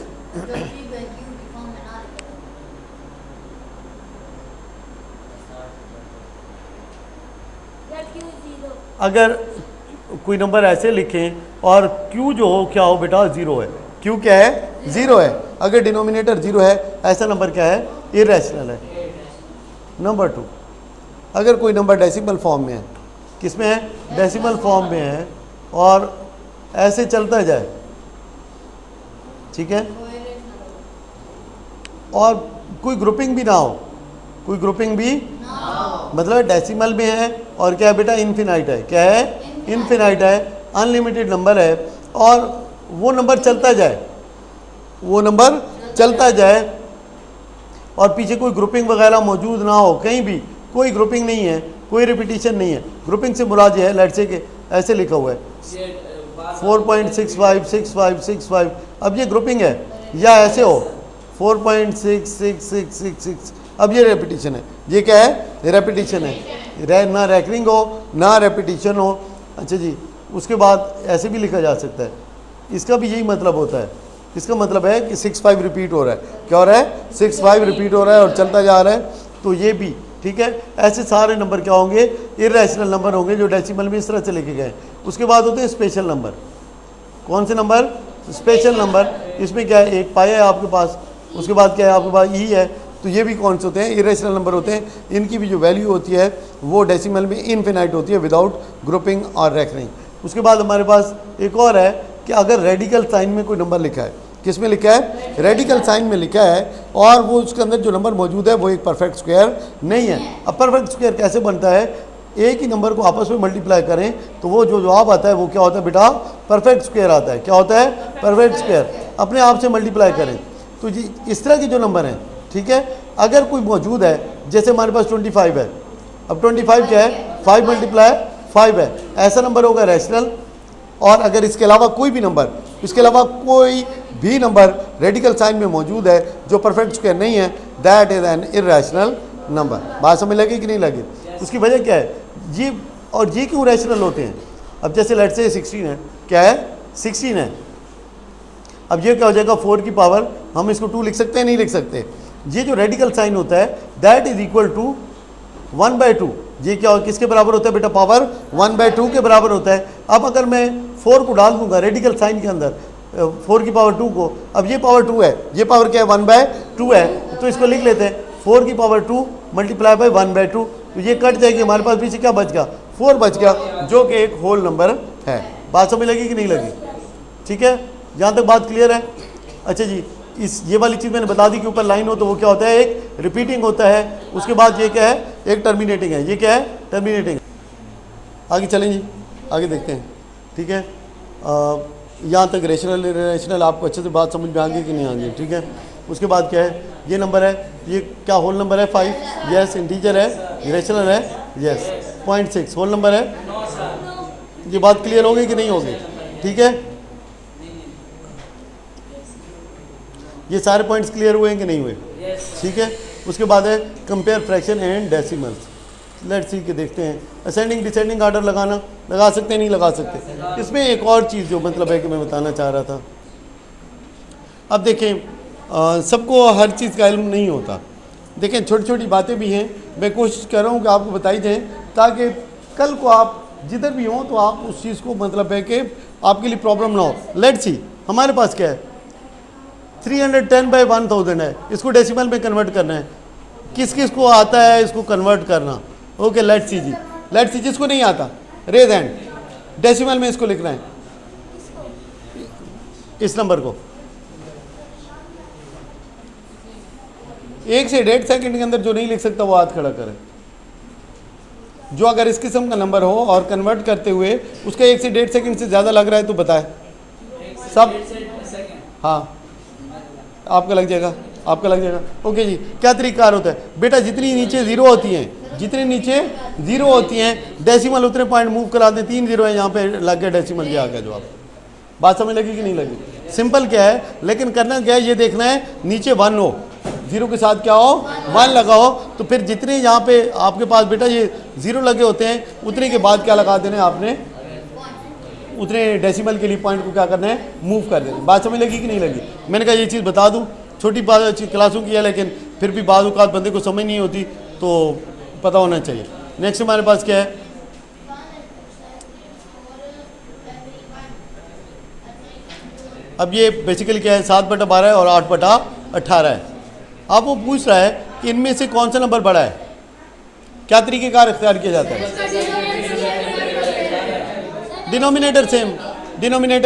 अगर कोई नंबर ऐसे लिखें और Q जो हो क्या हो बेटा, 0 है. Q क्या है, 0 है. अगर डिनोमिनेटर 0 है, ऐसा नंबर क्या है, इरेशनल है. नंबर 2, अगर कोई नंबर डेसिमल फॉर्म में है, किस में है, डेसिमल फॉर्म में है, और ऐसे चलता जाए, ठीक है, और कोई ग्रुपिंग भी ना हो, कोई ग्रुपिंग भी मतलब डेसिमल में है और क्या है बेटा, इन्फिनाइट है. क्या है, इन्फिनाइट है, अनलिमिटेड नंबर है, और वो नंबर चलता जाए, वो नंबर चलता जाए, और पीछे कोई ग्रुपिंग वगैरह मौजूद ना हो, कहीं भी कोई ग्रुपिंग नहीं है, कोई रिपीटिशन नहीं है. ग्रुपिंग से मुराद है, लेट्स से कि ऐसे लिखा हुआ है 4.65 65 65. अब ये ग्रुपिंग है, या ऐसे हो 4.6666. अब ये रेपिटेशन है. ये क्या है, रेपिटेशन है, ना रैकरिंग हो ना रेपिटेशन हो. अच्छा जी, उसके बाद ऐसे भी लिखा जा सकता है. इसका भी यही मतलब होता है. इसका मतलब है कि 65 रिपीट हो रहा है. क्या हो रहा है, 65 रिपीट हो रहा है और चलता जा रहा है. तो ये भी ठीक है. ऐसे सारे नंबर क्या होंगे, इरेशनल नंबर होंगे, जो डेसिमल में इस तरह से लेके गए. उसके बाद होते हैं स्पेशल नंबर. कौन से नंबर, स्पेशल नंबर. इसमें क्या है, एक पाया है आपके पास, उसके बाद क्या है आपके पास ई है. तो ये भी कौन से होते हैं, इरेशनल नंबर होते हैं. इनकी भी जो वैल्यू होती है वो डेसिमल में इनफिनाइट होती है, विदाउट ग्रुपिंग और रैकरिंग. उसके बाद हमारे पास एक और है कि अगर रेडिकल साइन में कोई नंबर लिखा है, किस में लिखा है, रेडिकल साइन में लिखा है, और वो उसके अंदर जो नंबर मौजूद है वो एक परफेक्ट स्क्वायर नहीं है. अब परफेक्ट स्क्वायर कैसे बनता है, एक ही नंबर को आपस में मल्टीप्लाई करें तो वो जो जवाब आता है वो क्या होता है बेटा, परफेक्ट स्क्वायर आता है. क्या होता है, परफेक्ट स्क्वायर. अपने आप से मल्टीप्लाई करें तो जी इस तरह के जो नंबर हैं, ठीक है, अगर कोई मौजूद है, जैसे हमारे पास 25 है. अब 25 क्या है, 5 मल्टीप्लाई 5 है, ऐसा नंबर होगा रैशनल. और अगर इसके अलावा कोई भी नंबर, इसके अलावा कोई भी नंबर रेडिकल साइन में मौजूद है जो परफेक्ट स्क्वायर नहीं है, that is an irrational number. बात समझ लगी कि नहीं लगी. उसकी वजह क्या है, ये और ये क्यों रैशनल होते हैं. अब जैसे लेट्स से 16 है, क्या है, 16 है. अब ये क्या हो जाएगा, 4 की पावर, हम इसको 2 लिख सकते हैं, नहीं लिख सकते. ये जो रेडिकल साइन होता है दैट इज इक्वल टू 1/2. ये क्या किसके बराबर होता है बेटा, पावर 1/2 के बराबर होता है. अब अगर मैं 4 को डाल दूंगा रेडिकल साइन के अंदर, 4 की पावर 2 को, अब ये पावर 2 है, ये पावर क्या है, 1/2 है, तो इसको लिख लेते हैं 4 की पावर 2 मल्टीप्लाई बाय 1/2, तो ये कट जाएगी, हमारे पास पीछे क्या बच गया, 4 बच गया, जो कि एक होल नंबर है। बात समझ लगी कि नहीं लगी? ठीक है, यहाँ तक बात क्लियर है? अच्छा जी, ये वाली चीज़ मैंने बता दी कि ऊपर लाइन हो तो वो क्या होता है, एक रिपीटिंग होता है, उसके बाद ये क्या है, एक टर्मिनेटिंग है। ये क्या है, टर्मिनेटिंग। आगे चलें जी, आगे देखते हैं। ठीक है, यहाँ तक रेशनल इरेशनल आपको अच्छे से बात समझ में आ गई कि नहीं आ गई? ठीक है, उसके बाद क्या है, ये नंबर है, ये क्या होल नंबर है, 5, यस। इंटीजर है, रेशनल है, यस। 0.6 होल नंबर है। ये बात क्लियर हो गई कि नहीं होगी? ठीक है, ये सारे पॉइंट्स क्लियर हुए हैं कि नहीं हुए? ठीक है, उसके बाद है compare fraction and decimals. Let's see के देखते हैं, असेंडिंग डिसेंडिंग ऑर्डर लगाना, लगा सकते हैं, नहीं लगा सकते? इसमें एक और चीज़ जो मतलब है कि मैं बताना चाह रहा था, अब देखें सबको हर चीज़ का इल्म नहीं होता। देखें छोटी छोटी बातें भी हैं, मैं कोशिश कर रहा हूँ कि आपको बताई जाए, ताकि कल को आप जिधर भी हों तो आप उस चीज़ को मतलब है कि आपके लिए प्रॉब्लम ना हो। लेट्स सी, हमारे पास क्या है, 310/1000 है, इसको डेसिमल में कन्वर्ट करना है। किस किस को आता है इसको कन्वर्ट करना? ओके, लेट्स सी जी, लेट्स सी, जिसको नहीं आता रेज हैंड, डेसिमल में इसको लिखना है, इस नंबर को 1 से 1.5 सेकंड के अंदर जो नहीं लिख सकता वो हाथ खड़ा करे। जो अगर इस किस्म का नंबर हो और कन्वर्ट करते हुए उसका 1 से 1.5 सेकंड से ज़्यादा लग रहा है तो बताए सब। हाँ, आपका लग जाएगा, आपका लग जाएगा। ओके जी, क्या तरीका होता है बेटा, जितनी नीचे ज़ीरो होती हैं, जितनी नीचे ज़ीरो होती हैं, डेसिमल उतने पॉइंट मूव करा दें। 3 0 है, यहाँ पे लग गया डेसिमल, ये आ गया जवाब। बात समझ लगी कि नहीं लगी? सिंपल क्या है, लेकिन करना क्या है, ये देखना है नीचे 1 हो, 0 के साथ क्या हो, 1 लगा हो, तो फिर जितने यहाँ पे आपके पास बेटा ये 0 लगे होते हैं, उतने के बाद क्या लगा देना है आपने, उतने डेसिमल के लिए पॉइंट को क्या करना है, मूव कर देना। बात समझ लगी कि नहीं लगी? मैंने कहा ये चीज़ बता दूं, छोटी बात क्लासों की है, लेकिन फिर भी बाद औक़ात बंदे को समझ नहीं होती तो पता होना चाहिए। नेक्स्ट हमारे पास क्या है, अब ये बेसिकली क्या है, 7/12 और 8/18 है। अब वो पूछ रहा है कि इनमें से कौन सा नंबर बड़ा है, क्या तरीक़ेकार इख्तियार किया जाता है? डिनोमिनेटर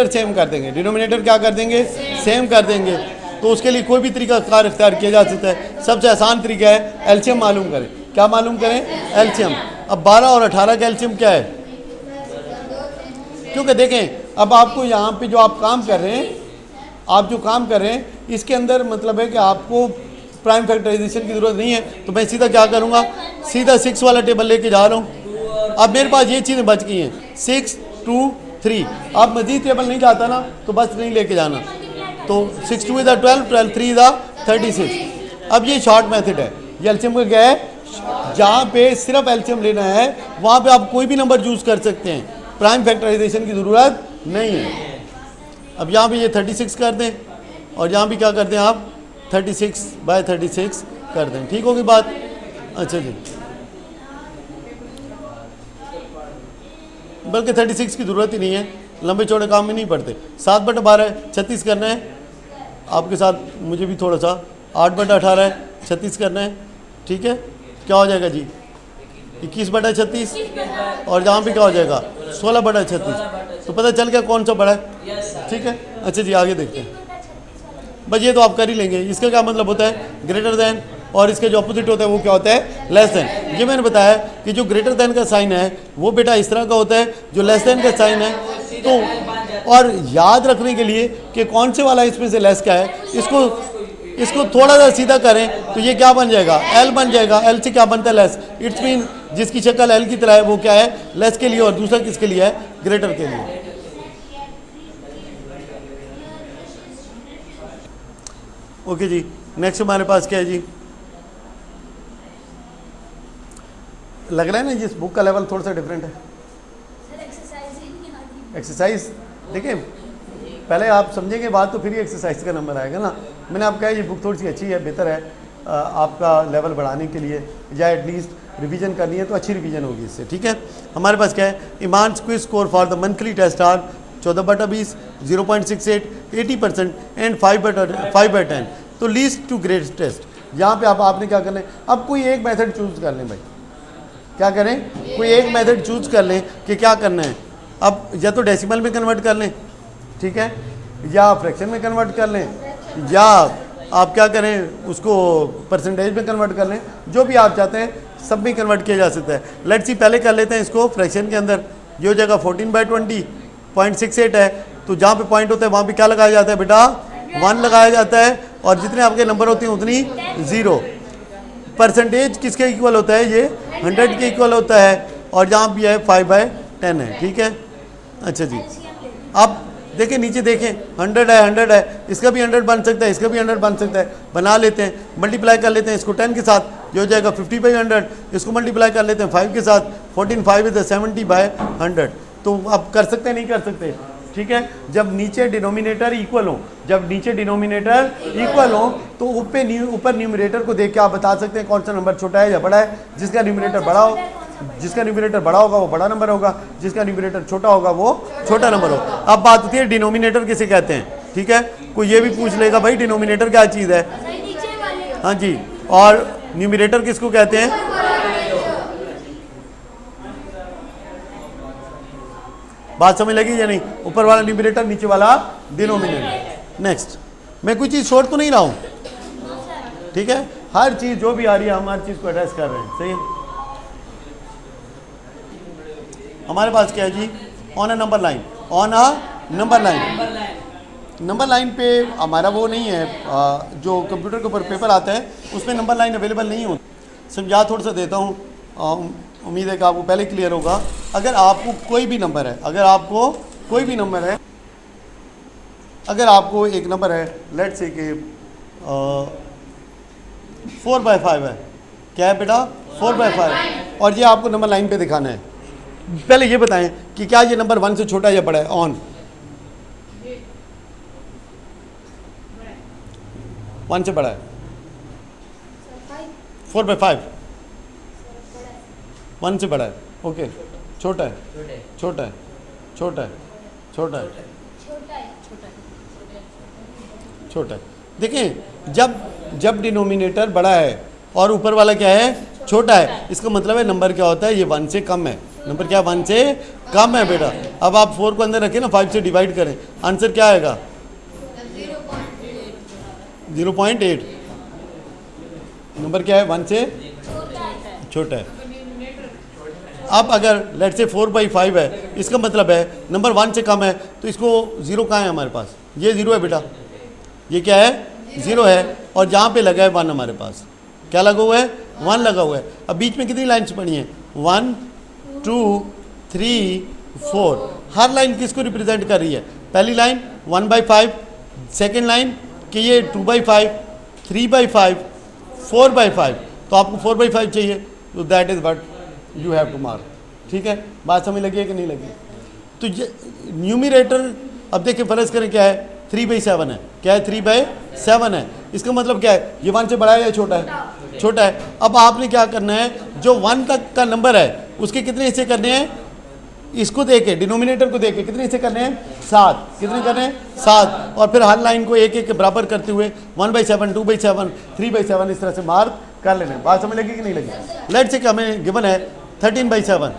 सेम कर देंगे, डिनोमिनेटर क्या कर देंगे, सेम कर देंगे। तो उसके लिए कोई भी तरीका कार इख्तियार किया जा सकता है। सबसे आसान तरीका है एलसीएम मालूम करें। क्या मालूम करें? एलसीएम। अब 12 और 18 का एलसीएम क्या है? क्योंकि देखें अब आपको यहाँ पे जो आप काम कर रहे हैं, इसके अंदर मतलब है कि आपको प्राइम फैक्टराइजेशन की ज़रूरत नहीं है, तो मैं सीधा क्या करूँगा, सीधा 6 वाला टेबल लेके जा रहा हूँ। अब मेरे पास ये चीज़ें बच गई हैं, 6 2 3। अब मजीद टेबल नहीं जाता ना तो बस नहीं लेके जाना, तो 6 2 = 12, 12 3 = 36। अब ये शॉर्ट मेथड है, ये एलसीएम का क्या है, जहाँ पे सिर्फ एलसीएम लेना है वहाँ पे आप कोई भी नंबर चूज़ कर सकते हैं, प्राइम फैक्टराइजेशन की ज़रूरत नहीं है। अब यहाँ पे ये 36 कर दें और यहाँ भी क्या कर दें आप 36/36 कर दें, ठीक होगी बात? अच्छा जी, बल्कि 36 की ज़रूरत ही नहीं है, लंबे चौड़े काम में नहीं पड़ते। 7/12 36 करना है, आपके साथ मुझे भी थोड़ा सा 8/18 है, 36 करना है, ठीक है? क्या हो जाएगा जी 21/36, और जहाँ भी क्या हो जाएगा 16/36। तो पता चल गया कौन सा बड़ा है, ठीक है? अच्छा जी, आगे देखते हैं। बस ये तो आप कर ही लेंगे। इसका क्या मतलब होता है, ग्रेटर दैन, और इसके जो अपोजिट होता है वो क्या होता है, लेस दैन। ये मैंने बताया कि जो ग्रेटर दैन का साइन है वो बेटा इस तरह का होता है, जो लेस दैन का साइन है तो, और याद रखने के लिए कि कौन से वाला इसमें से लेस क्या है, इसको थोड़ा सा सीधा करें तो ये क्या बन जाएगा, एल बन जाएगा। एल से क्या बनता है, लेस। इट्स मीन जिसकी शक्ल एल की तरह है वो क्या है, लेस के लिए, और दूसरा किसके लिए है, ग्रेटर के लिए। ओके जी, नेक्स्ट हमारे पास क्या है जी, लग रहा है ना जिस बुक का लेवल थोड़ा सा डिफरेंट है। एक्सरसाइज देखिए, पहले आप समझेंगे बात तो फिर ही एक्सरसाइज का नंबर आएगा ना। मैंने आपको कहा ये बुक थोड़ी सी अच्छी है, बेहतर है आपका लेवल बढ़ाने के लिए, या एटलीस्ट रिवीजन करनी है तो अच्छी रिवीजन होगी इससे, ठीक है? हमारे पास क्या है, Iman's quiz score for the monthly test are 14/20, 0.68, 80% and 5/10। तो लीस्ट टू ग्रेट टेस्ट, यहाँ पे आपने क्या करना है, अब कोई एक मेथड चूज़ कर लें भाई, क्या करें, कोई एक मेथड चूज़ कर लें कि क्या करना है। अब या तो डेसिमल में कन्वर्ट कर लें, ठीक है, या फ्रैक्शन में कन्वर्ट कर लें, या आप क्या करें उसको परसेंटेज में कन्वर्ट कर लें, जो भी आप चाहते हैं सब में कन्वर्ट किया जा सकता है। लेट्स सी पहले कर लेते हैं इसको फ्रैक्शन के अंदर। ये हो जाएगा 14/20 0.68 है, तो जहाँ पे पॉइंट होता है वहाँ पे क्या लगाया जाता है बेटा, 1 लगाया जाता है, और जितने आपके नंबर होते हैं उतनी 0। परसेंटेज किसके इक्वल होता है, ये 100 के इक्वल होता है, और जहाँ भी है 5/10 है, ठीक है। अच्छा जी, अब देखें नीचे देखें, 100 है, 100 है, इसका भी 100 बन सकता है, इसका भी 100 बन सकता है, बना लेते हैं, मल्टीप्लाई कर लेते हैं इसको 10 के साथ, जो हो जाएगा 50/100, इसको मल्टीप्लाई कर लेते हैं 5 के साथ, 14 5 इज 70/100। तो अब कर सकते हैं, नहीं कर सकते, ठीक है। जब नीचे डिनोमिनेटर इक्वल हो, जब नीचे डिनोमिनेटर इक्वल हो तो ऊपर न्यूमरेटर को देख के आप बता सकते हैं कौन सा नंबर छोटा है या बड़ा है। जिसका न्यूमरेटर बड़ा हो, जिसका न्यूमरेटर बड़ा होगा वो बड़ा नंबर होगा, जिसका न्यूमरेटर छोटा होगा वो छोटा नंबर होगा। अब बात होती है डिनोमिनेटर किसे कहते हैं, ठीक है। कोई ये भी पूछ लेगा भाई डिनोमिनेटर क्या चीज़ है, हाँ जी, और न्यूमरेटर किसको कहते हैं, बात समझ लगी या नहीं। ऊपर वाला न्यूमरेटर, नीचे वाला डिनोमिनेटर। नेक्स्ट, मैं कोई चीज़ छोड़ तो नहीं रहा हूँ, ठीक है, हर चीज़ जो भी आ रही है हम हर चीज़ को एड्रेस कर रहे हैं, सही है। हमारे पास क्या है जी, on a number line, on a number line. Number line पे हमारा वो नहीं है, जो कंप्यूटर के ऊपर पेपर आता है उसमें नंबर लाइन अवेलेबल नहीं होती। समझा थोड़ा सा देता हूँ, उम्मीद है कि आपको पहले क्लियर होगा। अगर आपको कोई भी नंबर है, अगर आपको कोई भी नंबर है, अगर आपको एक नंबर है, लेट्स से कि 4/5 है, क्या है बेटा, 4/5, और ये आपको नंबर लाइन पे दिखाना है। पहले ये बताएं कि क्या ये नंबर 1 से छोटा है या बड़ा है। ऑन 1 से बड़ा है, 4/5 1 से बड़ा है, ओके, छोटा है, छोटा है, छोटा है, छोटा है, छोटा है। देखें, जब डिनोमिनेटर बड़ा है और ऊपर वाला क्या है, छोटा है, इसका मतलब है नंबर क्या होता है, ये 1 से कम है। नंबर क्या 1 से कम है बेटा। अब आप 4 को अंदर रखें ना, 5 से डिवाइड करें, आंसर क्या आएगा, 0.8। नंबर क्या है, 1 से छोटा है। अब अगर लेट से 4/5 है, इसका मतलब है नंबर 1 से कम है, तो इसको 0 कहाँ है हमारे पास, ये 0 है बेटा, ये क्या है, 0 है, और जहाँ पे लगा है 1 हमारे पास, क्या लगा हुआ है, 1 लगा हुआ है। अब बीच में कितनी लाइन्स पड़ी हैं, 1 2 3 4। हर लाइन किसको रिप्रेजेंट कर रही है, पहली लाइन 1/5, सेकेंड लाइन कि ये 2/5, 3/5, 4/5, तो आपको 4/5 चाहिए, तो that is what you have to mark, ठीक है। बात समझ लगी है कि नहीं लगी। तो ये न्यूमरेटर, अब देखिए फर्ज करें क्या है, 3/7 है, क्या है, 3/7 है। इसका मतलब क्या है, ये 1 से बड़ा है या छोटा है, छोटा है। अब आपने क्या करना है, जो 1 तक का नंबर है उसके कितने हिस्से करने हैं, इसको देके, डिनोमिनेटर को देके कितने हिस्से करने हैं, 7। कितने करने हैं, 7, और फिर हर लाइन को एक एक बराबर करते हुए 1/7, 2/7, 3/7 इस तरह से मार्क कर लेने। बात समझ लगी कि नहीं लगी। लेट्स से कि हमें गिवन है 13/7,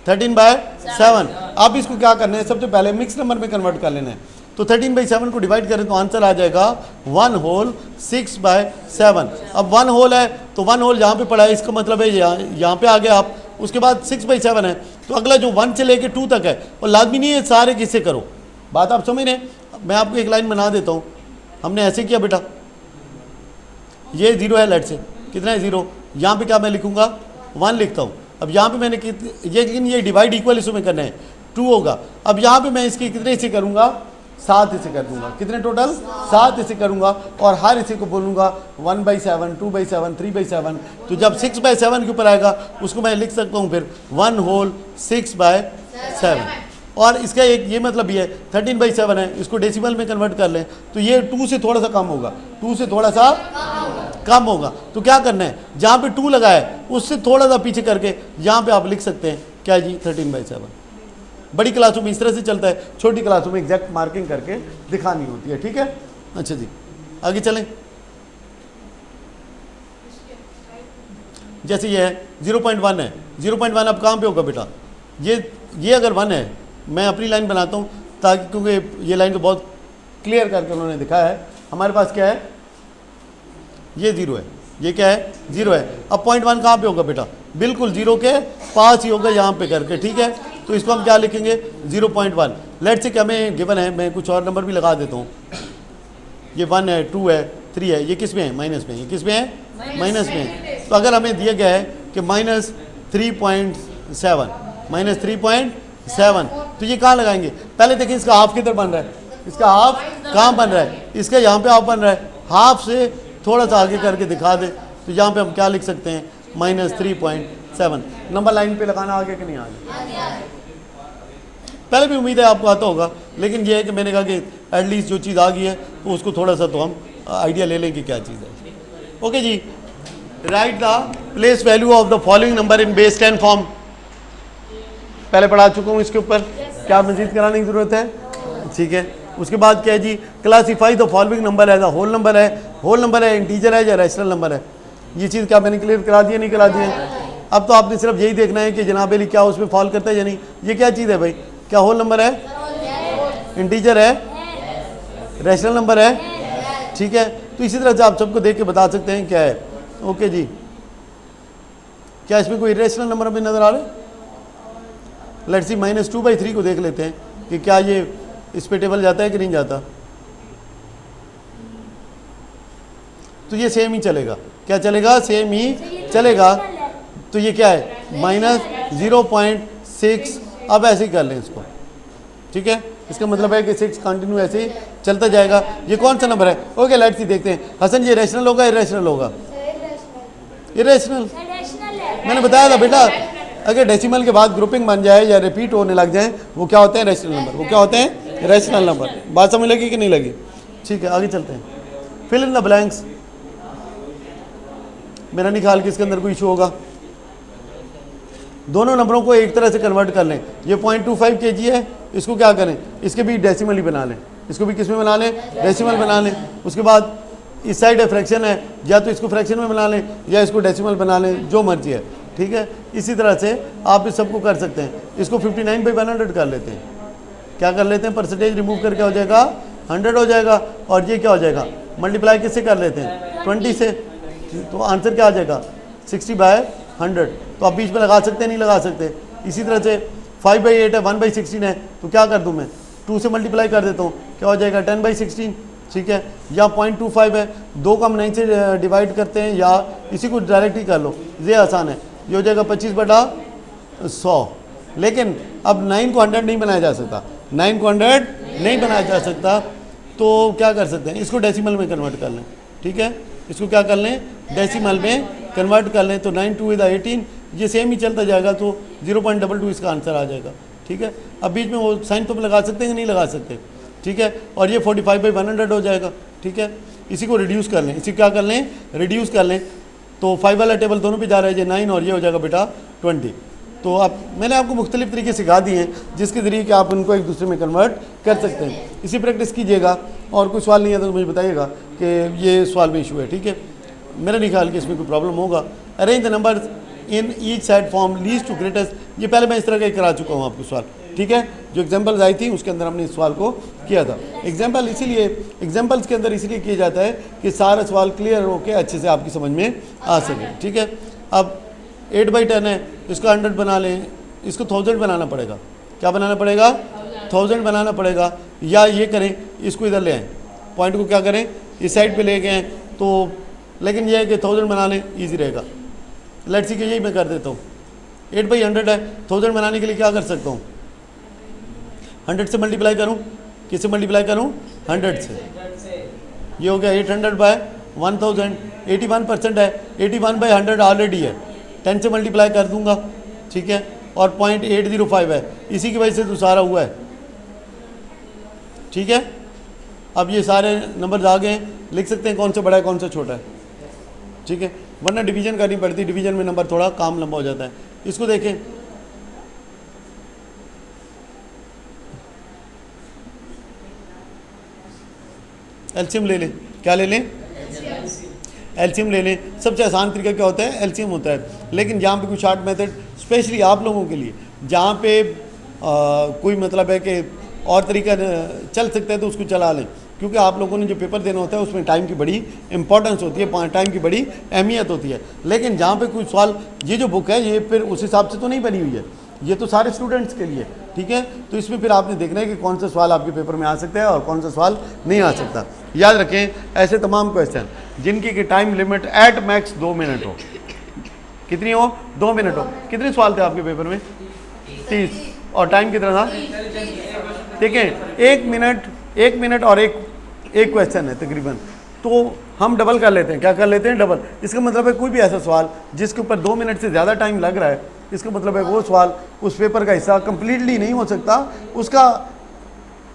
13/7। अब इसको क्या करना है, सबसे पहले मिक्स नंबर में कन्वर्ट कर लेना है। तो 13/7 को डिवाइड करें तो आंसर आ जाएगा 1 होल 6/7। अब 1 होल है तो 1 होल जहाँ पे पड़ा है, इसका मतलब है यहाँ पे आ गया आप। उसके बाद 6/7 है, तो अगला जो 1 से लेके 2 तक है, और लाजमी नहीं है सारे किससे करो। बात आप समझ रहे हैं। मैं आपको एक लाइन बना देता हूँ। हमने ऐसे किया बेटा, ये 0 है, लेट से कितना है 0, यहाँ पे क्या मैं लिखूँगा 1 लिखता हूँ। अब यहाँ पे मैंने लेकिन ये डिवाइड इक्वल इसमें करना है, 2 होगा। अब यहाँ पे मैं इसके कितने हिस्से करूँगा, 7 हिस्से कर दूंगा। कितने टोटल, 7 हिस्से करूँगा, और हर हिस्से को बोलूँगा 1/7, 2/7, 3/7। तो जब 6/7 के ऊपर आएगा उसको मैं लिख सकता हूँ फिर 1 होल 6/7। और इसका एक ये मतलब भी है 13/7 है, इसको डेसिमल में कन्वर्ट कर लें तो ये 2 से थोड़ा सा कम होगा, 2 से थोड़ा सा कम होगा। तो क्या करना है, जहाँ पे 2 लगा है उससे थोड़ा सा पीछे करके यहाँ पे आप लिख सकते हैं क्या जी 13/7। बड़ी क्लासों में इस तरह से चलता है, छोटी क्लासों में एग्जैक्ट मार्किंग करके दिखानी होती है, ठीक है। अच्छा जी, आगे चलें। जैसे ये है 0.1 है, 0.1 अब कहाँ पे होगा बेटा, ये अगर 1 है, मैं अपनी लाइन बनाता हूँ ताकि, क्योंकि ये लाइन तो बहुत क्लियर करके उन्होंने दिखाया है। हमारे पास क्या है, ये 0 है, ये क्या है 0 है। अब 0.1 कहाँ पे होगा बेटा, बिल्कुल 0 के पास ही होगा यहाँ पे करके, ठीक है। तो इसको हम क्या लिखेंगे 0.1। लेट्स से क्या हमें गिवन है, मैं कुछ और नंबर भी लगा देता हूँ, ये 1 है, 2 है, 3 है, ये किस में है, माइनस में, ये किस में है, माइनस में। तो अगर हमें दिया गया है कि -3.7, -3.7, तो ये कहाँ लगाएंगे, पहले देखिए इसका हाफ किधर बन रहा है, इसका हाफ कहाँ बन रहा है, इसका यहाँ पे हाफ बन रहा है, हाफ से थोड़ा सा आगे करके दिखा दे, तो यहाँ पे हम क्या लिख सकते हैं -3.7। नंबर लाइन पे लगाना आगे कि नहीं आगे, पहले भी उम्मीद है आपको आता होगा, लेकिन ये है कि मैंने कहा कि एटलीस्ट जो चीज़ आ गई है तो उसको थोड़ा सा तो हम आइडिया ले लें कि क्या चीज़ है। ओके जी, write the place value of the following number in base 10 form, पहले पढ़ा चुका हूँ इसके ऊपर, क्या मजीद कराने की ज़रूरत है, ठीक है। उसके बाद क्या है जी, classify the following number as a whole number है, होल नंबर है, इंटीजर है या रैशनल नंबर है। ये चीज़ क्या मैंने क्लियर करा दिया, नहीं करा दिया। अब तो आपने सिर्फ यही देखना है कि जनाब अली क्या उसमें फॉल करता है या नहीं। ये क्या चीज़ है भाई, क्या होल नंबर है, इंटीजर है, रैशनल नंबर है, ठीक है। तो इसी तरह से आप सबको देख के बता सकते हैं क्या है। ओके जी, क्या इसमें कोई इरेशनल नंबर हमें नजर आ रहा है, लेट्स सी -2/3 को देख लेते हैं कि क्या ये इस पे टेबल जाता है कि नहीं जाता। तो ये सेम ही चलेगा, क्या चलेगा, सेम ही चलेगा। तो ये क्या है -0.6। अब ऐसे ही कर लें इसको, ठीक है। इसका मतलब है कि 6 कंटिन्यू ऐसे ही चलता जाएगा। ये कौन सा नंबर है, ओके लेट्स सी देखते हैं। हसन ये रैशनल होगा, इरेशनल होगा, इरेशनल। मैंने बताया था बेटा, अगर डेसिमल के बाद ग्रुपिंग बन जाए या रिपीट होने लग जाए, वो क्या होते हैं, रैशनल नंबर। वो क्या होते हैं, रैशनल नंबर। बात समझ लगी कि नहीं लगी, ठीक है। आगे चलते हैं, फिल इन द ब्लैंक्स। मेरा नहीं ख्याल कि इसके अंदर कोई इशू होगा। दोनों नंबरों को एक तरह से कन्वर्ट कर लें। ये 0.25 kg है, इसको क्या करें, इसके भी डेसिमल ही बना लें, इसको भी किस में बना लें, डेसिमल बना लें। उसके बाद इस साइड है फ्रैक्शन है, या तो इसको फ्रैक्शन में बना लें या इसको डेसिमल बना लें, जो मर्जी है, ठीक है। इसी तरह से आप इस सबको कर सकते हैं। इसको 59/100 कर लेते हैं, क्या कर लेते हैं, परसेंटेज रिमूव करके हो जाएगा 100 हो जाएगा। और ये क्या हो जाएगा, मल्टीप्लाई किससे कर लेते हैं, 20 से। तो आंसर क्या आ जाएगा 60/100। तो आप बीच में लगा सकते हैं, नहीं लगा सकते। इसी तरह से 5/8 है, 1/16 है, तो क्या कर दूं मैं, 2 से मल्टीप्लाई कर देता हूँ, क्या हो जाएगा 10/16, ठीक है। या 0.25 है, 2 को हम 9 से डिवाइड करते हैं, या इसी को डायरेक्ट ही कर लो, ये आसान है। ये हो जाएगा 25/100। लेकिन अब 9 को 100 नहीं बनाया जा सकता, 9 को 100 नहीं बनाया जा सकता। तो क्या कर सकते हैं, इसको डेसिमल में कन्वर्ट कर लें, ठीक है। इसको क्या कर लें, डेसिमल में कन्वर्ट कर लें। तो 9×2 = 18, ये सेम ही चलता जाएगा। तो 0.22 इसका आंसर आ जाएगा, ठीक है। अब बीच में वो साइन तो लगा सकते हैं कि नहीं लगा सकते, ठीक है। और ये 45/100 हो जाएगा, ठीक है। इसी को रिड्यूस कर लें, इसी क्या कर लें, रिड्यूस कर लें। तो 5 वाला टेबल दोनों पे जा रहा है, ये 9 और ये हो जाएगा बेटा 20। तो अब मैंने आपको मुख्तलिफ तरीके सिखा दिए हैं जिसके ज़रिए कि आप उनको एक दूसरे में कन्वर्ट कर सकते हैं। इसी प्रैक्टिस कीजिएगा। और कोई सवाल नहीं है तो मुझे बताइएगा कि ये सवाल में इशू है, ठीक है। मेरा नहीं ख्याल कि इसमें कोई प्रॉब्लम होगा। Arrange the number in each side form least to greatest, ये पहले मैं इस तरह का करा चुका हूँ आपको सवाल, ठीक है। जो एग्जांपल्स आई थी उसके अंदर हमने इस सवाल को किया था। एग्जांपल इसीलिए, एग्जांपल्स के अंदर इसलिए किया जाता है कि सारा सवाल क्लियर होकर अच्छे से आपकी समझ में आ सके, ठीक है। अब 8/10 है, इसको 100 बना लें, इसको 1000 बनाना पड़ेगा। क्या बनाना पड़ेगा, 1000 बनाना पड़ेगा। या ये करें, इसको इधर ले आएँ, पॉइंट को क्या करें, इस साइड पे ले गए तो, लेकिन यह है कि 1000 बना लें, ईजी रहेगा। लेट्स सी कि यही मैं कर देता हूँ। 8/100 है, 1000 बनाने के लिए क्या कर सकता हूँ, 100 से मल्टीप्लाई करूँ, किससे मल्टीप्लाई करूँ, 100 से। ये हो गया 800/1000, 81% है, 81/100 ऑलरेडी है, 10 से मल्टीप्लाई कर दूंगा, ठीक है। और 0.805 है, इसी की वजह से तो सारा हुआ है, ठीक है। अब ये सारे नंबर्स आ गए, लिख सकते हैं कौन सा बड़ा है कौन सा छोटा है, ठीक है। वरना डिवीजन करनी पड़ती, डिवीजन में नंबर थोड़ा काम लंबा हो जाता है। इसको देखें, एलसीएम ले लें, क्या ले लें, एलसीएम ले लें। सबसे आसान तरीका क्या होता है, एलसीएम होता है। लेकिन जहाँ पे कुछ शार्ट मेथड स्पेशली आप लोगों के लिए जहाँ पे कोई मतलब है कि और तरीका चल सकता है तो उसको चला लें, क्योंकि आप लोगों ने जो पेपर देना होता है उसमें टाइम की बड़ी इंपॉर्टेंस होती है, टाइम की बड़ी अहमियत होती है। लेकिन जहाँ पे कोई सवाल, ये जो बुक है ये फिर उस हिसाब से तो नहीं बनी हुई है, ये तो सारे स्टूडेंट्स के लिए, ठीक है। तो इसमें फिर आपने देखना है कि कौन सा सवाल आपके पेपर में आ सकता है और कौन सा सवाल नहीं आ सकता। याद रखें, ऐसे तमाम क्वेश्चन जिनकी कि time limit at max 2 minute हो, कितनी हो, 2 मिनट हो। कितने सवाल थे आपके पेपर में, 30, और टाइम कितना था, ठीक है, 1 मिनट और एक क्वेश्चन है तकरीबन। तो हम डबल कर लेते हैं, क्या कर लेते हैं, डबल। इसका मतलब है कोई भी ऐसा सवाल जिसके ऊपर 2 मिनट से ज़्यादा टाइम लग रहा है, इसका मतलब है वो सवाल उस पेपर का हिस्सा कंप्लीटली नहीं हो सकता,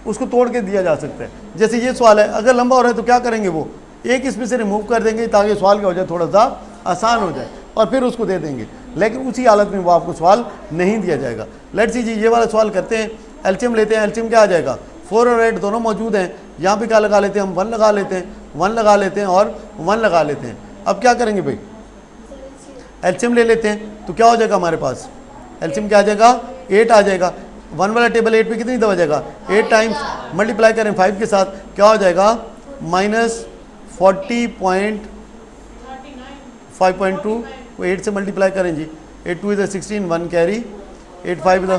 उसको तोड़ के दिया जा सकता है। जैसे ये सवाल है, अगर लंबा हो रहा है तो क्या करेंगे, वो एक इसमें से रिमूव कर देंगे ताकि सवाल क्या हो जाए, थोड़ा सा आसान हो जाए, और फिर उसको दे देंगे। लेकिन उसी हालत में वो आपको सवाल नहीं दिया जाएगा। लेट्स सी जी, ये वाला सवाल करते हैं, एलसीएम लेते हैं। एलसीएम क्या आ जाएगा, 4 और 8 दोनों मौजूद हैं। यहाँ पे क्या लगा लेते हैं हम, 1 लगा लेते हैं, 1 लगा लेते हैं और 1 लगा लेते हैं। अब क्या करेंगे भाई, एलसीएम ले लेते हैं, तो क्या हो जाएगा हमारे पास, एलसीएम क्या आ जाएगा, 8 आ जाएगा। 1 वाला टेबल 8 पे कितनी दफा जाएगा, 8 टाइम्स। मल्टीप्लाई करें 5 के साथ, क्या हो जाएगा, -40.5.2 को 8 से मल्टीप्लाई करें जी, 8 2 इज 16, 1 कैरी, 8 5 इज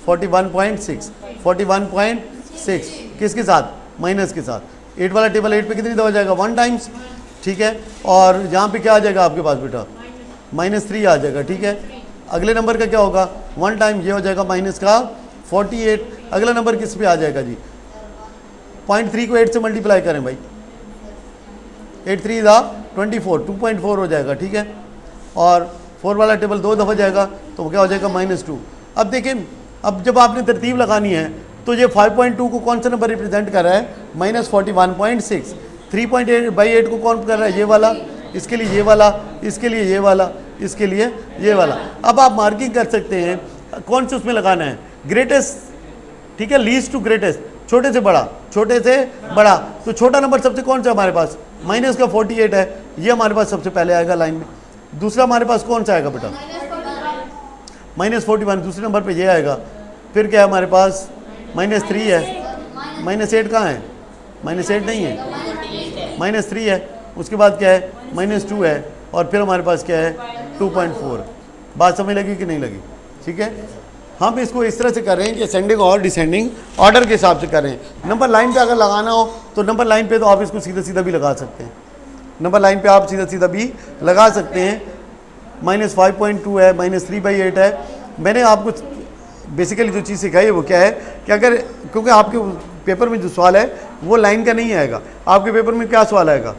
41.6, 41.6 किसके साथ, माइनस के साथ। 8 वाला टेबल 8 पे कितनी दफा जाएगा, 1 टाइम्स, ठीक है। और यहाँ पे क्या आ जाएगा आपके पास बेटा, -3 आ जाएगा, ठीक है। अगले नंबर का क्या होगा, 1 टाइम, ये हो जाएगा माइनस का 48। अगला नंबर किस पे आ जाएगा जी, 0.3 को 8 से मल्टीप्लाई करें भाई, 8 3 इज 24, 2.4 हो जाएगा, ठीक है। और 4 वाला टेबल 2 दफ़ा जाएगा तो क्या हो जाएगा, -2। अब देखें, अब जब आपने तरतीब लगानी है तो ये 5.2 को कौन सा नंबर रिप्रेजेंट कर रहा है, -41.6। 3.8 को कौन कर रहा है, ये वाला, इसके लिए ये वाला, इसके लिए ये वाला, इसके लिए ये वाला। अब आप मार्किंग कर सकते हैं कौन से उसमें लगाना है, ग्रेटेस्ट, ठीक है, लीस्ट टू ग्रेटेस्ट, छोटे से बड़ा, छोटे से बड़ा। तो छोटा नंबर सबसे कौन सा हमारे पास, माइनस का 48 है, ये हमारे पास सबसे पहले आएगा लाइन में। दूसरा हमारे पास कौन सा आएगा बेटा, -41, दूसरे नंबर पे ये आएगा। फिर क्या है हमारे पास, -3 है, -8 कहाँ है, -8 नहीं है, -3 है। उसके बाद क्या है, -2 है, और फिर हमारे पास क्या है, 2.4। बात समझ लगी कि नहीं लगी, ठीक है। हम इसको इस तरह से कर रहे हैं कि असेंडिंग और डिसेंडिंग ऑर्डर के हिसाब से कर रहे हैं। नंबर लाइन पे अगर लगाना हो तो नंबर लाइन पे तो आप इसको सीधा सीधा भी लगा सकते हैं, नंबर लाइन पे आप सीधा सीधा भी लगा सकते हैं। -5.2 है, -3/8 है। मैंने आपको बेसिकली जो चीज़ सिखाई है वो क्या है कि अगर, क्योंकि आपके पेपर में जो सवाल है वो लाइन का नहीं आएगा, आपके पेपर में क्या सवाल आएगा,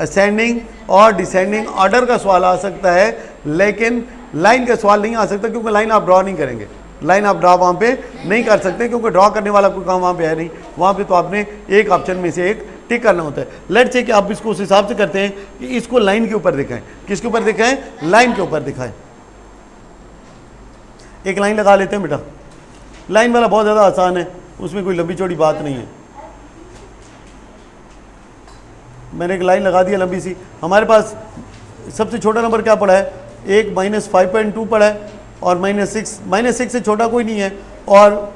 असेंडिंग और डिसेंडिंग ऑर्डर का सवाल आ सकता है, लेकिन लाइन का सवाल नहीं आ सकता, क्योंकि लाइन आप ड्रॉ नहीं करेंगे, लाइन आप ड्रॉ वहाँ पे नहीं कर सकते, क्योंकि ड्रॉ करने वाला कोई काम वहाँ पे है नहीं। वहाँ पे तो आपने एक ऑप्शन में से एक टिक करना होता है। लेट्स से कि आप इसको उस हिसाब से करते हैं कि इसको लाइन के ऊपर दिखाएं, किसके ऊपर दिखाएं, लाइन के ऊपर दिखाएं। एक लाइन लगा लेते हैं बेटा, लाइन वाला बहुत ज़्यादा आसान है, उसमें कोई लंबी चौड़ी बात नहीं है। मैंने एक लाइन लगा दिया लंबी सी। हमारे पास सबसे छोटा नंबर क्या पड़ा है, एक -5.2 पड़ा है, और -6 से छोटा कोई नहीं है और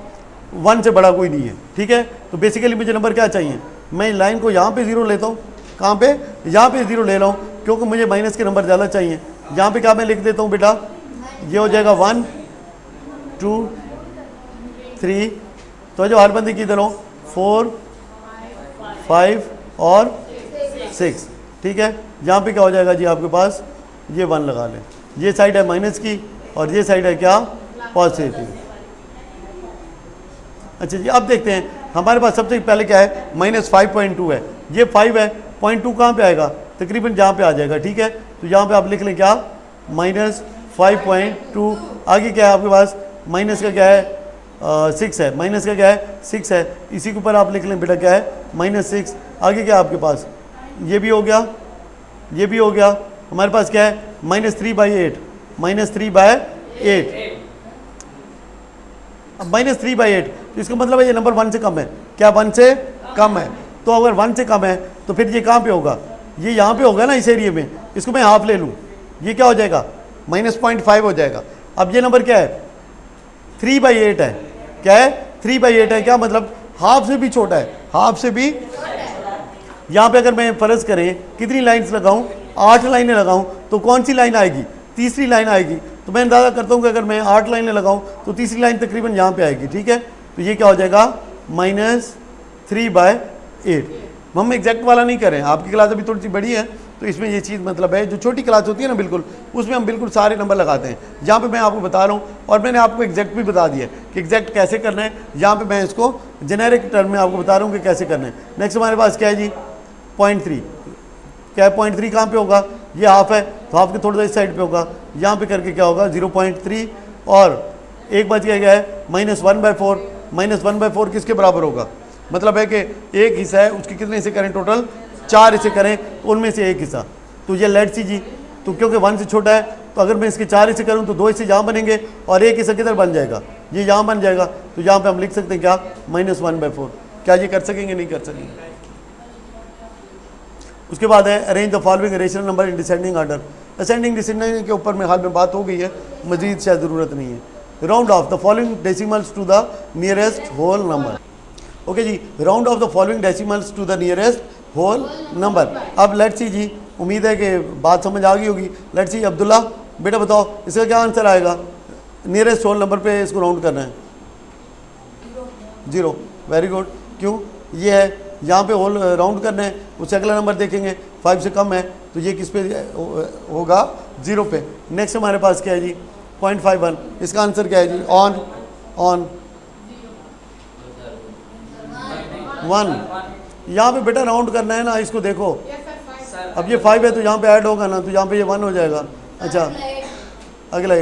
1 से बड़ा कोई नहीं है, ठीक है। तो बेसिकली मुझे नंबर क्या चाहिए, मैं लाइन को यहाँ पे 0 लेता हूँ, कहाँ पे, यहाँ पे 0 ले रहा हूँ, क्योंकि मुझे माइनस के नंबर ज़्यादा चाहिए। यहाँ पे क्या मैं लिख देता हूँ बेटा, ये हो जाएगा 1 2 3, तो जो हर बंदे की तरह 4 5 और 6, ठीक है। यहाँ पे क्या हो जाएगा जी आपके पास, ये 1 लगा लें, ये साइड है माइनस की और ये साइड है क्या, पॉजिटिव। अच्छा जी, अब देखते हैं हमारे पास सबसे पहले क्या है, -5.2 है, ये 5 है, 0.2 कहाँ पे आएगा, तकरीबन जहाँ पे आ जाएगा, ठीक है। तो यहाँ पे आप लिख लें क्या, -5.2। आगे क्या है आपके पास, माइनस का क्या है, 6 है, माइनस का क्या है, 6 है, इसी के ऊपर आप लिख लें बेटा क्या है, -6। आगे क्या है आपके पास, ये भी हो गया, ये भी हो गया। हमारे पास क्या है, -3/8, -3/8। अब -3/8, तो इसका मतलब है ये नंबर 1 से कम है, क्या 1 से कम है। तो अगर 1 से कम है तो फिर ये कहाँ पे होगा, ये यहाँ पे होगा ना इस एरिया में, इसको मैं हाफ ले लूँ, ये क्या हो जाएगा -0.5 हो जाएगा। अब ये नंबर क्या है 3/8 है, क्या है 3/8 है, क्या मतलब हाफ से भी छोटा है, हाफ से भी। यहाँ पे अगर मैं फ़र्ज़ करें कितनी लाइन्स लगाऊं, 8 लाइनें लगाऊं, तो कौन सी लाइन आएगी, तीसरी लाइन आएगी। तो मैं अंदाज़ा करता हूँ कि अगर मैं 8 लाइनें लगाऊं तो तीसरी लाइन तकरीबन यहाँ पे आएगी, ठीक है। तो ये क्या हो जाएगा -3/8। हम एग्जैक्ट वाला नहीं करें, आपकी क्लास अभी थोड़ी सी बड़ी है तो इसमें ये चीज़ मतलब है, जो छोटी क्लास होती है ना बिल्कुल, उसमें हम बिल्कुल सारे नंबर लगाते हैं। यहाँ पे मैं आपको बता रहा हूँ और मैंने आपको एग्जैक्ट भी बता दिया कि एग्जैक्ट कैसे करना है। यहाँ पे मैं इसको जेनेरिक टर्म में आपको बता रहा हूँ कि कैसे करना है। नेक्स्ट हमारे पास क्या है जी 0.3, क्या है 0.3 कहाँ पे होगा, ये हाफ है तो हाफ के थोड़ा सा इस साइड पे होगा, यहाँ पे करके क्या होगा 0.3 और एक बच गया है -1/4। -1/4 किसके बराबर होगा, मतलब है कि एक हिस्सा है उसके कितने हिस्से करें, टोटल 4 हिस्से करें तो उनमें से एक हिस्सा, तो ये लेट सी जी, तो क्योंकि 1 से छोटा है तो अगर मैं इसके 4 हिस्से करूं तो 2 हिस्से यहाँ बनेंगे और एक हिस्सा किधर बन जाएगा, ये यहाँ बन जाएगा। तो यहाँ पे हम लिख सकते हैं क्या -1/4। क्या ये कर सकेंगे, नहीं कर सकेंगे। उसके बाद है arrange the following rational number in descending order. Ascending descending के ऊपर में हाल में बात हो गई है, मजीद शायद ज़रूरत नहीं है। Round off the following decimals to the nearest whole number. Okay जी, round off the following decimals to the nearest whole number. अब लेट्स सी जी, उम्मीद है कि बात समझ आ गई होगी। लेट्स सी अब्दुल्ला बेटा बताओ इसका क्या आंसर आएगा, नियरेस्ट होल नंबर पे इसको राउंड करना है 0। वेरी गुड, क्यों, ये है यहाँ पे होल राउंड करना है, उससे अगला नंबर देखेंगे 5 से कम है तो ये किस पे होगा 0 पे। नेक्स्ट हमारे पास क्या है जी 0.51, इसका आंसर क्या है जी ऑन 1। यहाँ पे बेटा राउंड करना है ना, इसको देखो अब ये 5 है तो यहाँ पे ऐड होगा ना, तो यहाँ पे ये 1 हो जाएगा। अच्छा अगला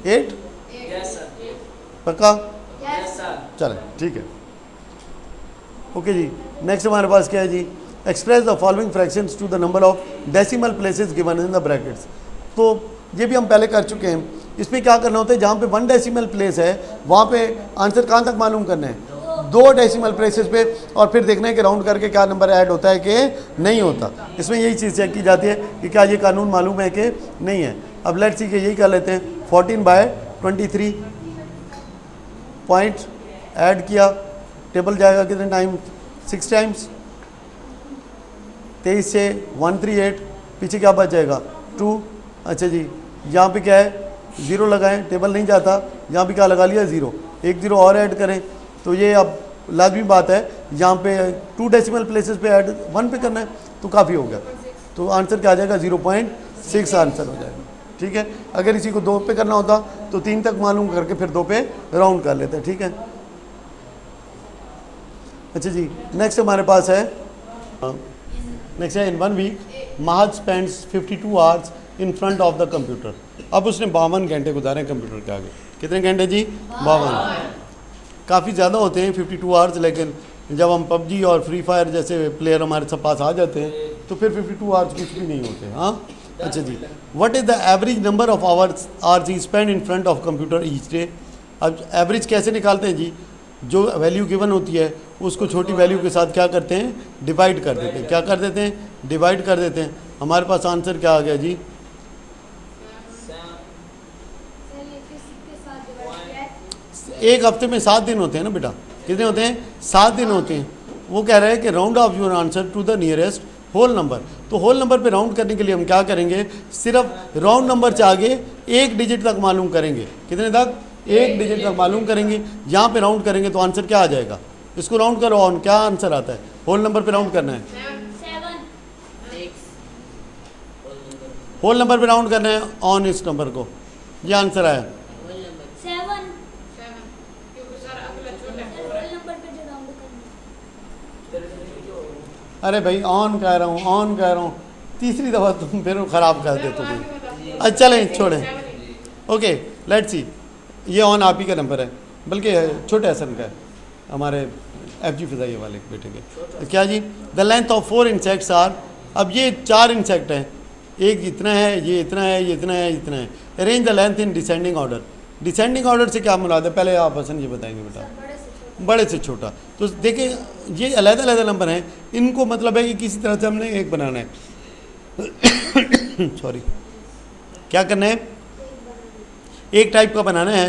8 पक्का, चले ठीक है। ओके जी, नेक्स्ट हमारे पास क्या है जी express the following fractions to the number of decimal places given in the brackets. तो ये भी हम पहले कर चुके हैं। इसमें क्या करना होता है, जहाँ पे 1 डेसिमल प्लेस है वहाँ पे आंसर कहाँ तक मालूम करना है, 2 डेसिमल प्लेसेस पे, और फिर देखना है कि राउंड करके क्या नंबर ऐड होता है कि नहीं होता। इसमें यही चीज़ चेक की जाती है कि क्या ये कानून मालूम है कि नहीं है। अब लेट्स सी के यही कर लेते हैं 14/23 पॉइंट ऐड किया, टेबल जाएगा कितने टाइम 6 टाइम्स, 23 से 138, पीछे क्या बच जाएगा 2। अच्छा जी, यहाँ पे क्या है 0 लगाएं, टेबल नहीं जाता, यहाँ पे क्या लगा लिया 0, एक 0 और ऐड करें तो ये अब लाजमी बात है यहाँ पे 2 डेसिमल प्लेसेस पे ऐड 1 पे करना है तो काफ़ी हो गया। तो आंसर क्या आ जाएगा 0.6 आंसर हो जाएगा, ठीक है। अगर इसी को 2 पे करना होता तो 3 तक मालूम करके फिर 2 पे राउंड कर लेते हैं, ठीक है। अच्छा जी, नेक्स्ट हमारे पास है नेक्स्ट है in 1 week Mahad spends 52 hours in front of the computer. अब उसने 52 घंटे गुजारे कंप्यूटर के आगे। कितने घंटे जी 52, काफ़ी ज़्यादा होते हैं 52 आवर्स, लेकिन जब हम पबजी और फ्री फायर जैसे प्लेयर हमारे सब पास आ जाते हैं तो फिर 52 आवर्स कुछ भी नहीं होते। हाँ अच्छा जी, what is the average number of hours he spend in front of computer each day. अब एवरेज कैसे निकालते हैं जी, जो वैल्यू गिवन होती है उसको छोटी वैल्यू के साथ क्या करते हैं डिवाइड कर देते हैं। क्या कर देते हैं, डिवाइड कर देते हैं। हमारे पास आंसर क्या आ गया जी, एक हफ्ते में 7 दिन होते हैं ना बेटा, कितने होते हैं 7 दिन होते हैं। वो कह रहे हैं कि round off your answer to the nearest whole number. तो होल नंबर पे राउंड करने के लिए हम क्या करेंगे, सिर्फ राउंड नंबर से आगे 1 डिजिट तक मालूम करेंगे। कितने तक, 1 डिजिट तक मालूम करेंगे। यहाँ पे राउंड करेंगे तो आंसर क्या आ जाएगा, इसको राउंड करो ऑन, क्या आंसर आता है, होल नंबर पे राउंड करना है, होल नंबर पे राउंड करना है ऑन इस नंबर को, ये आंसर आया। अरे भाई ऑन कह रहा हूँ, ऑन कह रहा हूँ, तीसरी दफ़ा तुम फिर ख़राब कर देते हो। अच्छा चलें छोड़ें, ओके लेट्स सी, ये ऑन आप ही का नंबर है, बल्कि छोटे हसन का है, हमारे FG फिजाइया वाले बेटे के। क्या जी, the length of 4 insects are, अब ये 4 इंसेक्ट हैं, एक इतना है, ये इतना है, ये इतना है, इतना है। Arrange the length in descending order. Descending order से क्या मुराद है, पहले आप हसन ये बताएंगे बेटा। बड़े से छोटा। तो देखिए ये अलग अलग नंबर हैं, इनको मतलब है कि किसी तरह से हमने एक बनाना है सॉरी, क्या करना है, एक टाइप का बनाना है,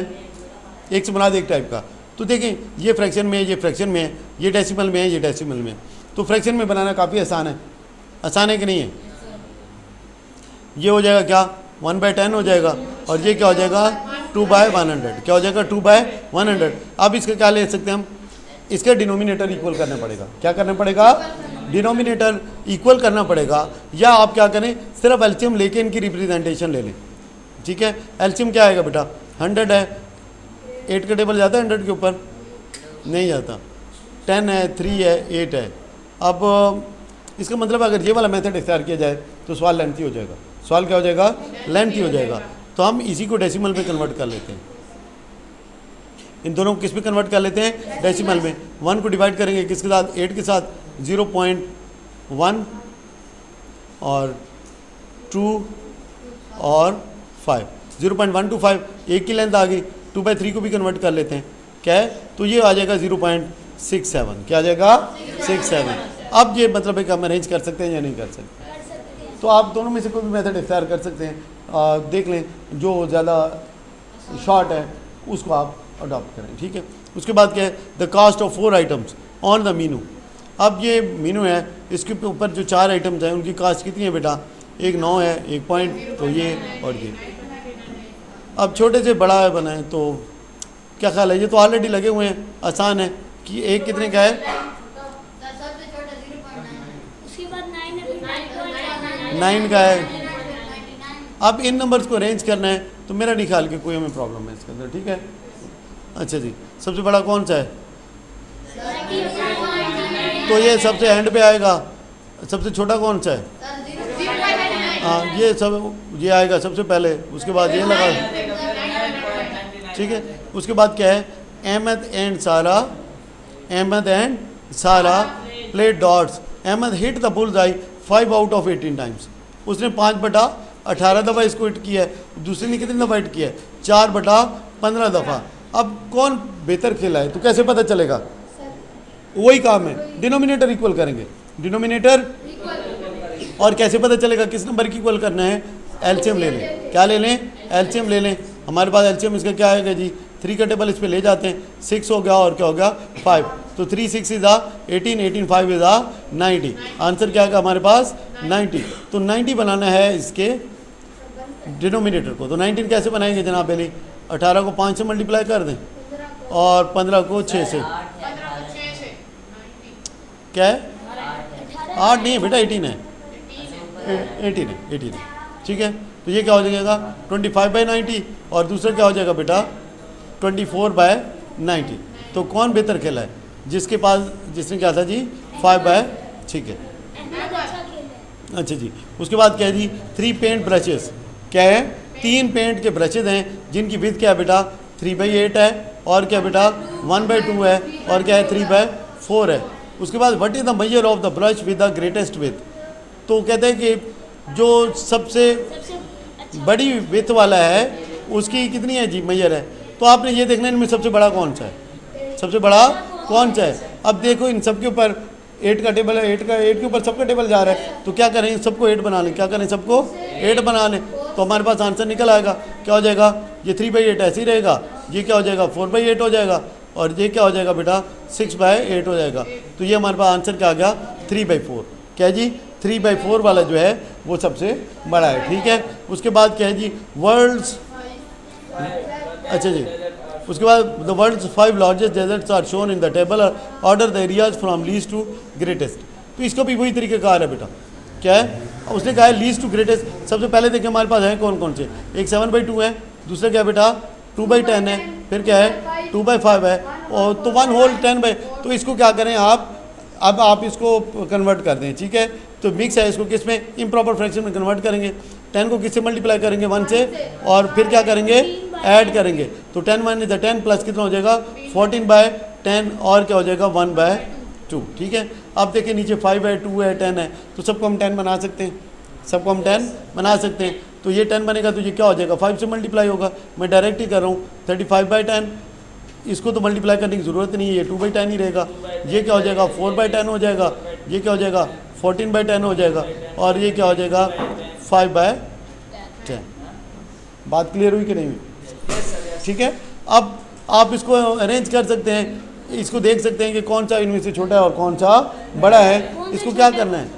एक से मुराद एक टाइप का। तो देखें ये फ्रैक्शन में है, ये फ्रैक्शन में है, ये डेसिमल में है, ये डेसिमल में है। तो फ्रैक्शन में बनाना काफ़ी आसान है। आसान है कि नहीं है? ये हो जाएगा क्या, 1/10 हो जाएगा, और ये क्या हो जाएगा 2/100। क्या हो जाएगा 2/100। अब इसका क्या ले सकते हैं हम, इसका डिनोमिनेटर इक्वल करना पड़ेगा। क्या करना पड़ेगा, डिनोमिनेटर इक्वल करना पड़ेगा, या आप क्या करें सिर्फ एलसीएम लेके इनकी रिप्रेजेंटेशन ले लें। ठीक है, एलसीएम क्या आएगा बेटा, 100 है, 8 का टेबल जाता है 100 के ऊपर, नहीं जाता, 10 है, 3 है, 8 है। अब इसका मतलब अगर ये वाला मेथड इख्तियार किया जाए तो सवाल लेंथी हो जाएगा। सवाल क्या हो जाएगा, लेंथी हो जाएगा। तो हम इसी को डेसिमल में कन्वर्ट कर लेते हैं, इन दोनों को किस में कन्वर्ट कर लेते हैं, डेसिमल में। 1 को डिवाइड करेंगे किसके साथ, 8 के साथ, 0.1 और 2 और 5, 0.125, एक की लेंथ आ गई। 2/3 को भी कन्वर्ट कर लेते हैं, क्या है, तो ये आ जाएगा 0.67। क्या आ जाएगा 67। अब ये मतलब है कि हम अरेंज कर सकते हैं या नहीं कर सकते, तो आप दोनों में से कोई भी मेथड इख्तियार कर सकते हैं। देख लें जो ज़्यादा शॉर्ट है उसको आप अडॉप्ट करें। ठीक है, उसके बाद क्या है, the cost of 4 items on the menu. अब ये मीनू है, इसके ऊपर जो 4 आइटम्स हैं उनकी कास्ट कितनी है बेटा, एक 9 है, एक पॉइंट, तो ये और ये। अब छोटे से बड़ा है बनाए तो क्या ख्याल है, ये तो ऑलरेडी लगे हुए हैं, आसान है कि एक कितने का है, 9 का है। अब इन नंबर्स को अरेंज करना है, तो मेरा नहीं ख्याल कि कोई हमें प्रॉब्लम है इसके अंदर। ठीक है, अच्छा जी, सबसे बड़ा कौन सा है, तो ये सबसे एंड पे आएगा। सबसे छोटा कौन सा है, हाँ ये सब ये आएगा सबसे पहले, उसके बाद ये लगा। ठीक है, उसके बाद क्या है, Ahmad and Sara played darts. Ahmad hit the bull's eye 5 out of 18 times. उसने 5/18 दफ़ा इसको हिट किया है, दूसरे ने कितनी दफ़ा हिट किया है, 4/15 दफ़ा। अब कौन बेहतर खेला है तो कैसे पता चलेगा, वही काम है, डिनोमिनेटर इक्वल करेंगे, डिनोमिनेटर। और कैसे पता चलेगा किस नंबर की इक्वल करना है, एलसीएम ले लें। क्या ले लें, एलसीएम ले लें। हमारे पास एलसीएम इसका क्या आएगा जी, 3 का टेबल इस पर ले जाते हैं, 6 हो गया और क्या हो गया 5, तो 3 6 इज़ 18, 18 5 इज़ 90। आंसर क्या आएगा हमारे पास 90। तो 90 बनाना है इसके डिनोमिनेटर को। तो 19 कैसे बनाएंगे जनाब अली, 18 को 5 से मल्टीप्लाई कर दें और 15 को 6 से, क्या है 8 नहीं है बेटा, 18 है, 18 है। ठीक है, तो ये क्या हो जाएगा 25/90 और दूसरा क्या हो जाएगा बेटा 24/90। तो कौन बेहतर खेला है, जिसके पास जिसने क्या था जी 5/, ठीक है, अच्छा जी। उसके बाद क्या है जी 3 पेंट ब्रशेस। क्या है, 3 पेंट के ब्रशेज हैं जिनकी विड्थ क्या है बेटा 3/8 है, और क्या बेटा 1/2 है, और क्या है 3/4 है। उसके बाद what is the measure of the brush with the greatest width. तो कहते हैं कि जो सबसे बड़ी विड्थ वाला है उसकी कितनी है जी मेजर है। तो आपने ये देखना है इनमें सबसे बड़ा कौन सा है, सबसे बड़ा कौन सा है। अब देखो इन सब के ऊपर 8 का टेबल है, 8 के ऊपर सबका टेबल जा रहा है, तो क्या करें सबको 8 बना लें, क्या करें सबको 8 बना लें, तो हमारे पास आंसर निकल आएगा। क्या हो जाएगा, ये 3/8 ऐसे ही रहेगा, ये क्या हो जाएगा 4/8 हो जाएगा, और ये क्या हो जाएगा बेटा 6/8 हो जाएगा। तो ये हमारे पास आंसर क्या आ गया 3/4। क्या जी 3/4 वाला जो है वो सबसे बड़ा है। ठीक है, उसके बाद क्या है जी वर्ल्ड्स, अच्छा जी, उसके बाद the world's 5 largest deserts are shown in the table, order the areas from least to greatest. तो इसका भी वही तरीक़ाकार है बेटा, क्या है, उसने कहा है लीस्ट टू ग्रेटेस्ट। सबसे पहले देखिए हमारे पास है कौन कौन से, एक 7/2 है, दूसरा क्या बेटा 2/10 है, फिर क्या है 2/5 है, और तो 1 होल 10/, तो इसको क्या करें आप, अब आप इसको कन्वर्ट कर दें। ठीक है, तो मिक्स है, इसको किस में इम्प्रॉपर फ्रैक्शन में कन्वर्ट करेंगे। 10 को किससे मल्टीप्लाई करेंगे 1 से, और फिर क्या करेंगे ऐड करेंगे, तो 10 - 10 प्लस कितना हो जाएगा 14/10, और क्या हो जाएगा 1/2। ठीक है, अब देखिए नीचे 5/2 है, 10 है, तो सबको हम 10 बना सकते हैं, सबको हम 10 बना सकते हैं। तो ये 10 बनेगा तो ये क्या हो जाएगा 5 से मल्टीप्लाई होगा, मैं डायरेक्ट ही कर रहा हूँ 35/10, इसको तो मल्टीप्लाई करने की ज़रूरत नहीं है, ये 2/10 ही रहेगा। ये क्या हो जाएगा 4/10 हो जाएगा, ये क्या हो जाएगा 14/10 हो जाएगा, और ये क्या हो जाएगा 5/10। बात क्लियर हुई कि नहीं हुई? ठीक है, अब आप इसको अरेंज कर सकते हैं, इसको देख सकते हैं कि कौन सा इनमें से छोटा है और कौन सा बड़ा है। इसको क्या करना है,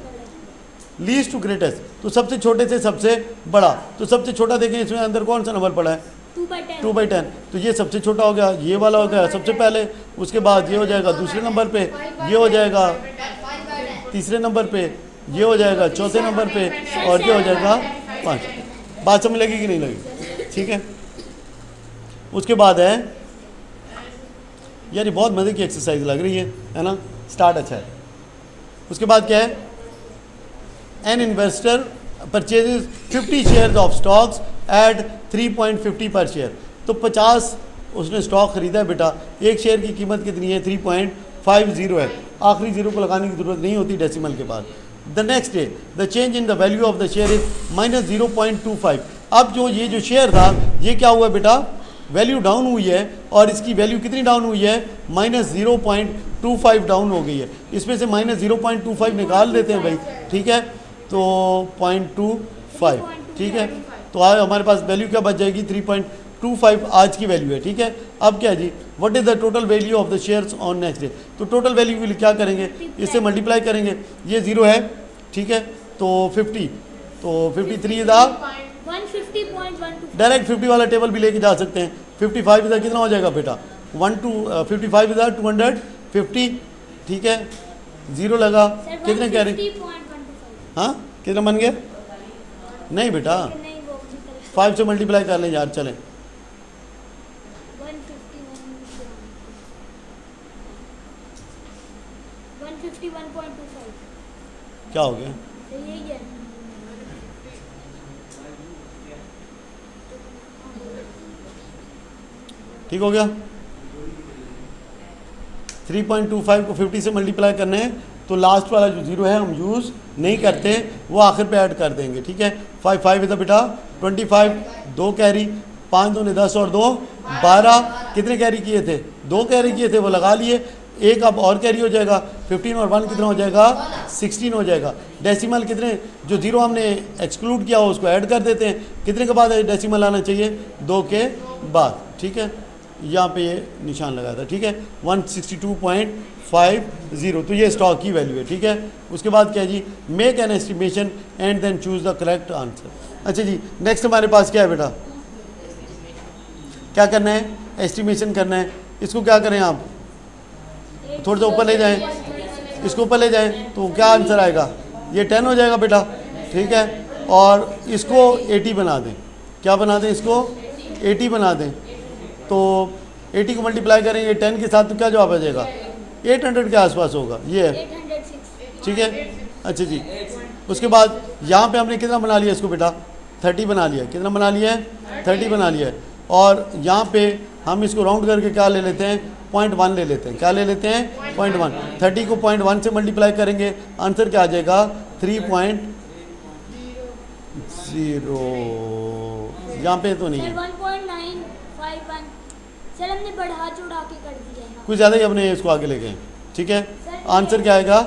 लीस्ट टू ग्रेटेस्ट, तो सबसे छोटे से सबसे बड़ा। तो सबसे छोटा देखें इसमें अंदर कौन सा नंबर पड़ा है 2/10, तो ये सबसे छोटा हो गया, ये वाला हो गया सबसे पहले, उसके बाद ये हो जाएगा दूसरे नंबर पे, ये हो जाएगा तीसरे नंबर पे, ये हो जाएगा चौथे नंबर पे, और ये हो जाएगा 5। बात समझ लगी कि नहीं लगी? ठीक है, उसके बाद है यार ये बहुत मज़े की एक्सरसाइज लग रही है ना, स्टार्ट अच्छा है। उसके बाद क्या है, an investor purchases 50 shares of stocks eight 3.50 पर शेयर। तो 50 उसने स्टॉक खरीदा है बेटा, एक शेयर की कीमत कितनी है 3.50 है, आखिरी जीरो को लगाने की ज़रूरत नहीं होती डेसिमल के बाद। The next day the change in the value of the share is -0.25। अब जो ये जो शेयर था ये क्या हुआ बेटा, वैल्यू डाउन हुई है, और इसकी वैल्यू कितनी डाउन हुई है -0.25 डाउन हो गई है। इसमें से -0.25 निकाल देते हैं भाई, ठीक है, तो 0.25, ठीक है, तो आज हमारे पास वैल्यू क्या बच जाएगी 3.25 आज की वैल्यू है। ठीक है, अब क्या जी, what is the total value of the shares on next day. तो टोटल वैल्यू के लिए क्या करेंगे, इससे मल्टीप्लाई करेंगे, ये 0 है, ठीक है, तो 50, तो 53 इज़ 150.12। डायरेक्ट 50 वाला टेबल भी लेके जा सकते हैं। 55 इधर कितना हो जाएगा बेटा 55 इधर 250, ठीक है, 0 लगा, कितने कह रहे, 150.15। हाँ कितना बन गया, नहीं बेटा 5 से मल्टीप्लाई कर लें यार, चलें 151.25। क्या हो गया, यही है। ठीक हो गया। 3.25 को 50 से मल्टीप्लाई करने हैं, तो लास्ट वाला जो 0 है हम यूज़ नहीं करते, वो आखिर पे ऐड कर देंगे। ठीक है, 5 इधर बेटा 25, 2 कैरी, 5 दूने 10 और 2 12, कितने कैरी किए थे 2 कैरी किए थे, वो लगा लिए, एक अब और कैरी हो जाएगा 15 और 1 कितना हो जाएगा 16 हो जाएगा। डेसिमल कितने, जो 0 हमने एक्सक्लूड किया हो उसको ऐड कर देते हैं, कितने के बाद डेसिमल आना चाहिए 2 के बाद। ठीक है, यहाँ पे ये निशान लगाया था, ठीक है, 162.50, तो ये स्टॉक की वैल्यू है। ठीक है, उसके बाद क्या है जी, make an estimation and then choose the correct answer. अच्छा जी, नेक्स्ट हमारे पास क्या है बेटा, क्या करना है, एस्टिमेशन करना है। इसको क्या करें आप, थोड़ा सा ऊपर ले जाएं, इसको ऊपर ले जाएं, तो क्या आंसर आएगा, ये 10 हो जाएगा बेटा। ठीक है, और इसको 80 बना दें, क्या बना दें, इसको 80 बना दें, तो 80 को मल्टीप्लाई करेंगे 10 के साथ, तो क्या जवाब आ जाएगा 800 के आसपास होगा, ये है। 806। ठीक है, अच्छा जी, उसके बाद यहाँ पे हमने कितना बना लिया इसको बेटा 30 बना लिया, कितना बना लिया है 30 बना लिया है, और यहाँ पे हम इसको राउंड करके क्या ले लेते हैं 0.1 ले लेते हैं, क्या ले लेते हैं 0.1। 30 को 0.1 से मल्टीप्लाई करेंगे, आंसर क्या आ जाएगा 3.0। यहाँ पे तो नहीं है, 1.951। सर हमने बढ़ा चढ़ा के कर दिया है, कुछ ज़्यादा ही हमने इसको आगे ले गए। ठीक है, आंसर क्या आएगा,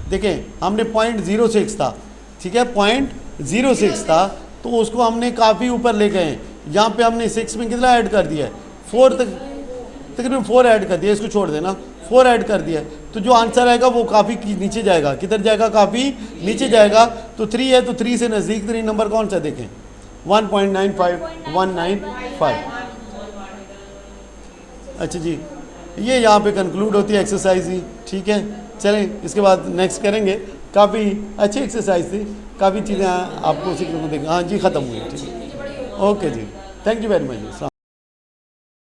देखें हमने 0.06 था, ठीक है 0.06 था, तो उसको हमने काफ़ी ऊपर ले गए। यहाँ पे हमने 6 में कितना ऐड कर दिया है 4 तक, तकरीबन 4 ऐड कर दिया, इसको छोड़ देना, 4 ऐड कर दिया, तो जो आंसर आएगा वो काफ़ी नीचे जाएगा, किधर जाएगा, काफ़ी नीचे जाएगा। तो 3 है, तो 3 से नज़दीक 3 नंबर कौन सा देखें 1.95195। अच्छा जी, ये यहाँ पे कंक्लूड होती है एक्सरसाइज ही। ठीक है, चलें इसके बाद नेक्स्ट करेंगे। काफ़ी अच्छी एक्सरसाइज थी, काफ़ी चीज़ें आपको सीखने को देंगे। हाँ जी, ख़त्म हुई, ठीक है, ओके जी, थैंक यू वेरी मच।